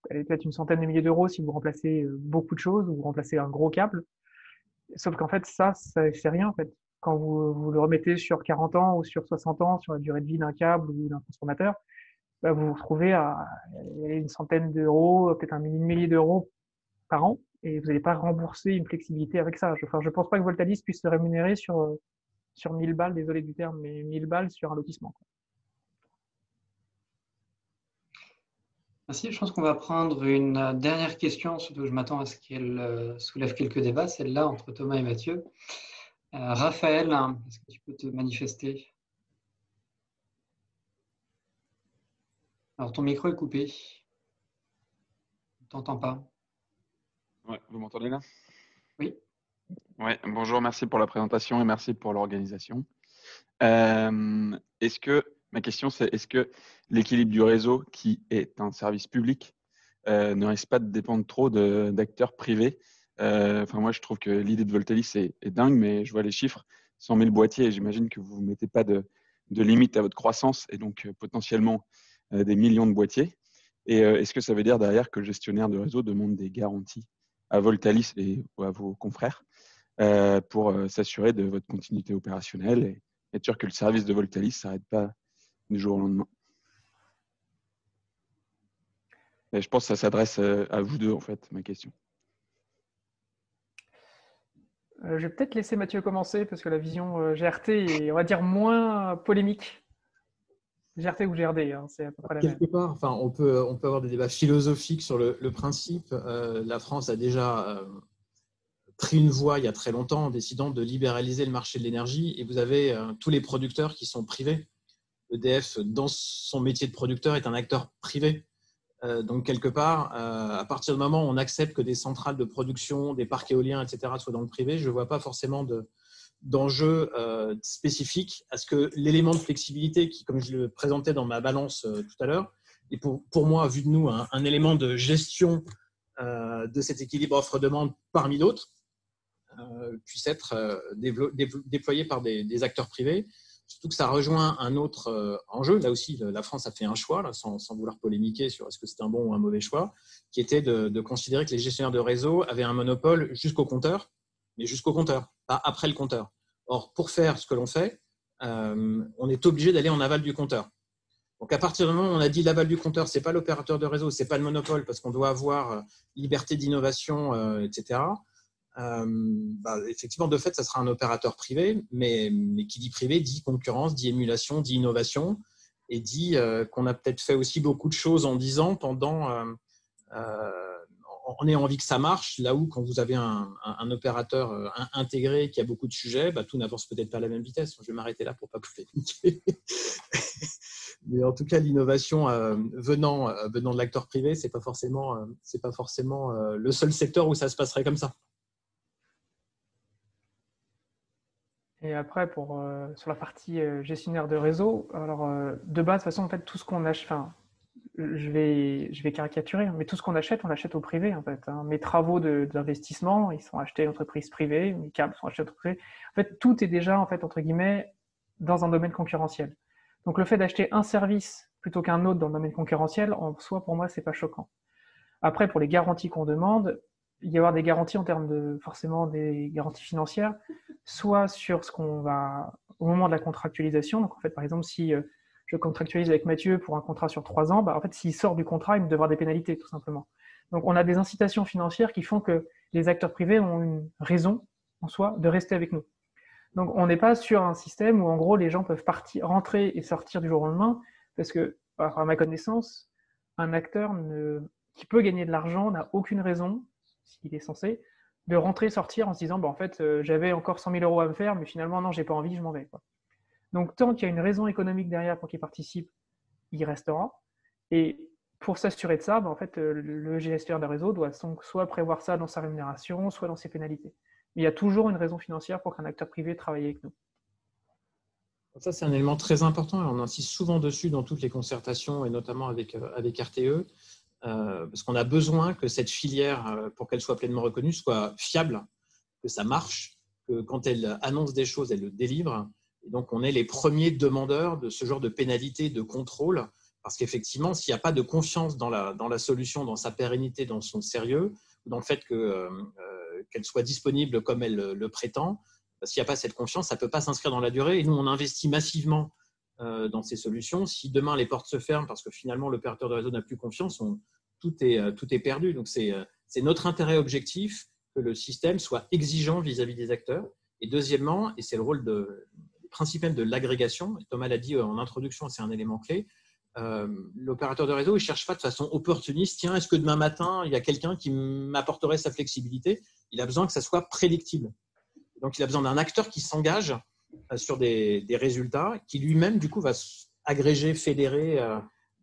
elle est peut-être une centaine de milliers d'euros si vous remplacez beaucoup de choses, ou vous remplacez un gros câble. Sauf qu'en fait, ça c'est rien, en fait. Quand vous le remettez sur 40 ans ou sur 60 ans, sur la durée de vie d'un câble ou d'un transformateur, bah, vous vous retrouvez à une centaine d'euros, peut-être un millier d'euros par an, et vous n'allez pas rembourser une flexibilité avec ça. Je pense pas que Voltalis puisse se rémunérer sur 1000 balles, désolé du terme, mais 1000 balles sur un lotissement. Merci. Je pense qu'on va prendre une dernière question, surtout que je m'attends à ce qu'elle soulève quelques débats, celle-là entre Thomas et Mathieu. Raphaël, est-ce que tu peux te manifester? Alors, ton micro est coupé. On ne t'entend pas. Ouais, vous m'entendez là? Oui. Ouais, bonjour, merci pour la présentation et merci pour l'organisation. Ma question, c'est est-ce que l'équilibre du réseau, qui est un service public, ne risque pas de dépendre trop d'acteurs privés? Moi, je trouve que l'idée de Voltalis est dingue, mais je vois les chiffres, 100 000 boîtiers, et j'imagine que vous ne mettez pas de limite à votre croissance, et donc potentiellement des millions de boîtiers. Et est-ce que ça veut dire derrière que le gestionnaire de réseau demande des garanties à Voltalis et à vos confrères pour s'assurer de votre continuité opérationnelle et être sûr que le service de Voltalis ne s'arrête pas du jour au lendemain? Et je pense que ça s'adresse à vous deux, en fait, ma question. Je vais peut-être laisser Mathieu commencer, parce que la vision GRT est, on va dire, moins polémique. GRT ou GRD, hein, c'est à peu près la même. Quelque part, enfin, on peut avoir des débats philosophiques sur le principe. La France a déjà pris une voie il y a très longtemps en décidant de libéraliser le marché de l'énergie, et vous avez tous les producteurs qui sont privés. EDF, dans son métier de producteur, est un acteur privé. Donc, quelque part, à partir du moment où on accepte que des centrales de production, des parcs éoliens, etc., soient dans le privé, je ne vois pas forcément d'enjeu spécifique à ce que l'élément de flexibilité qui, comme je le présentais dans ma balance tout à l'heure, est pour moi, vu de nous, un élément de gestion de cet équilibre offre-demande parmi d'autres, puisse être déployé par des acteurs privés. Surtout que ça rejoint un autre enjeu. Là aussi, la France a fait un choix, là, sans vouloir polémiquer sur est-ce que c'est un bon ou un mauvais choix, qui était de considérer que les gestionnaires de réseau avaient un monopole jusqu'au compteur, mais jusqu'au compteur, pas après le compteur. Or, pour faire ce que l'on fait, on est obligé d'aller en aval du compteur. Donc, à partir du moment où on a dit l'aval du compteur, ce n'est pas l'opérateur de réseau, ce n'est pas le monopole, parce qu'on doit avoir liberté d'innovation, etc. Effectivement, de fait, ça sera un opérateur privé, mais qui dit privé dit concurrence, dit émulation, dit innovation, et dit qu'on a peut-être fait aussi beaucoup de choses en 10 ans en ayant envie que ça marche, là où quand vous avez un opérateur intégré qui a beaucoup de sujets, tout n'avance peut-être pas à la même vitesse. Je vais m'arrêter là pour ne pas polémiquer. Mais en tout cas, l'innovation venant de l'acteur privé, c'est pas forcément le seul secteur où ça se passerait comme ça. Et après, sur la partie gestionnaire de réseau, alors de base, de toute façon, en fait, tout ce qu'on achète, enfin, je vais caricaturer, mais tout ce qu'on achète, on l'achète au privé, en fait. Hein. Mes travaux d'investissement, ils sont achetés à l'entreprise privée, mes câbles sont achetés à l'entreprise privée. En fait, tout est déjà, en fait, entre guillemets, dans un domaine concurrentiel. Donc, le fait d'acheter un service plutôt qu'un autre dans le domaine concurrentiel, en soi, pour moi, c'est pas choquant. Après, pour les garanties qu'on demande, il y avoir des garanties en termes de, forcément, des garanties financières, soit sur ce qu'on va, au moment de la contractualisation. Donc, en fait, par exemple, si je contractualise avec Mathieu pour un contrat sur 3 ans, bah, en fait, s'il sort du contrat, il me devra des pénalités, tout simplement. Donc, on a des incitations financières qui font que les acteurs privés ont une raison, en soi, de rester avec nous. Donc, on n'est pas sur un système où, en gros, les gens peuvent rentrer et sortir du jour au lendemain, parce que, à ma connaissance, un acteur qui peut gagner de l'argent n'a aucune raison, s'il est censé, de rentrer et sortir en se disant, en fait, j'avais encore 100 000 euros à me faire, mais finalement, non, j'ai pas envie, je m'en vais, quoi. Donc, tant qu'il y a une raison économique derrière pour qu'il participe, il restera. Et pour s'assurer de ça, en fait, le gestionnaire de réseau doit soit prévoir ça dans sa rémunération, soit dans ses pénalités. Mais il y a toujours une raison financière pour qu'un acteur privé travaille avec nous. Ça, c'est un élément très important et on insiste souvent dessus dans toutes les concertations et notamment avec RTE, parce qu'on a besoin que cette filière, pour qu'elle soit pleinement reconnue, soit fiable, que ça marche, que quand elle annonce des choses, elle le délivre. Et donc, on est les premiers demandeurs de ce genre de pénalités, de contrôle, parce qu'effectivement, s'il n'y a pas de confiance dans la solution, dans sa pérennité, dans son sérieux, dans le fait qu'elle soit disponible comme elle le prétend, s'il n'y a pas cette confiance, ça ne peut pas s'inscrire dans la durée. Et nous, on investit massivement dans ces solutions. Si demain, les portes se ferment parce que finalement, l'opérateur de réseau n'a plus confiance, tout est perdu. Donc, c'est notre intérêt objectif que le système soit exigeant vis-à-vis des acteurs. Et deuxièmement, et c'est le rôle principal de l'agrégation, Thomas l'a dit en introduction, c'est un élément clé, l'opérateur de réseau, il ne cherche pas de façon opportuniste, tiens, est-ce que demain matin, il y a quelqu'un qui m'apporterait sa flexibilité? Il a besoin que ça soit prédictible. Donc, il a besoin d'un acteur qui s'engage sur des résultats, qui lui-même, du coup, va agréger, fédérer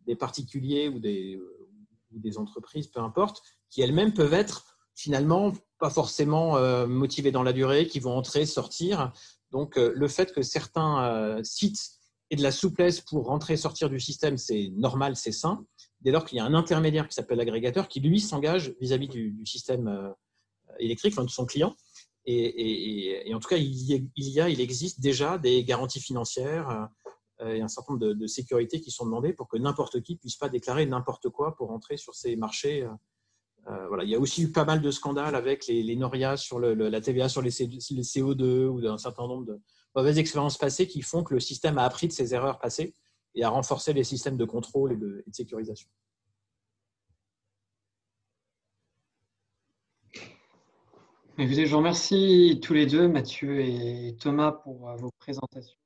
des particuliers ou des entreprises, peu importe, qui elles-mêmes peuvent être finalement pas forcément motivées dans la durée, qui vont entrer, sortir. Donc, le fait que certains sites aient de la souplesse pour rentrer et sortir du système, c'est normal, c'est sain. Dès lors qu'il y a un intermédiaire qui s'appelle l'agrégateur, qui lui s'engage vis-à-vis du système électrique, enfin de son client. Et en tout cas, il existe déjà des garanties financières et un certain nombre de sécurités qui sont demandées pour que n'importe qui ne puisse pas déclarer n'importe quoi pour entrer sur ces marchés. Voilà. Il y a aussi eu pas mal de scandales avec les Noria sur la TVA sur les CO2 ou d'un certain nombre de mauvaises expériences passées qui font que le système a appris de ses erreurs passées et a renforcé les systèmes de contrôle et de sécurisation. Écoutez, je vous remercie tous les deux, Mathieu et Thomas, pour vos présentations.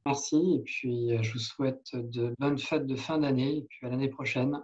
Merci, et puis je vous souhaite de bonnes fêtes de fin d'année, et puis à l'année prochaine.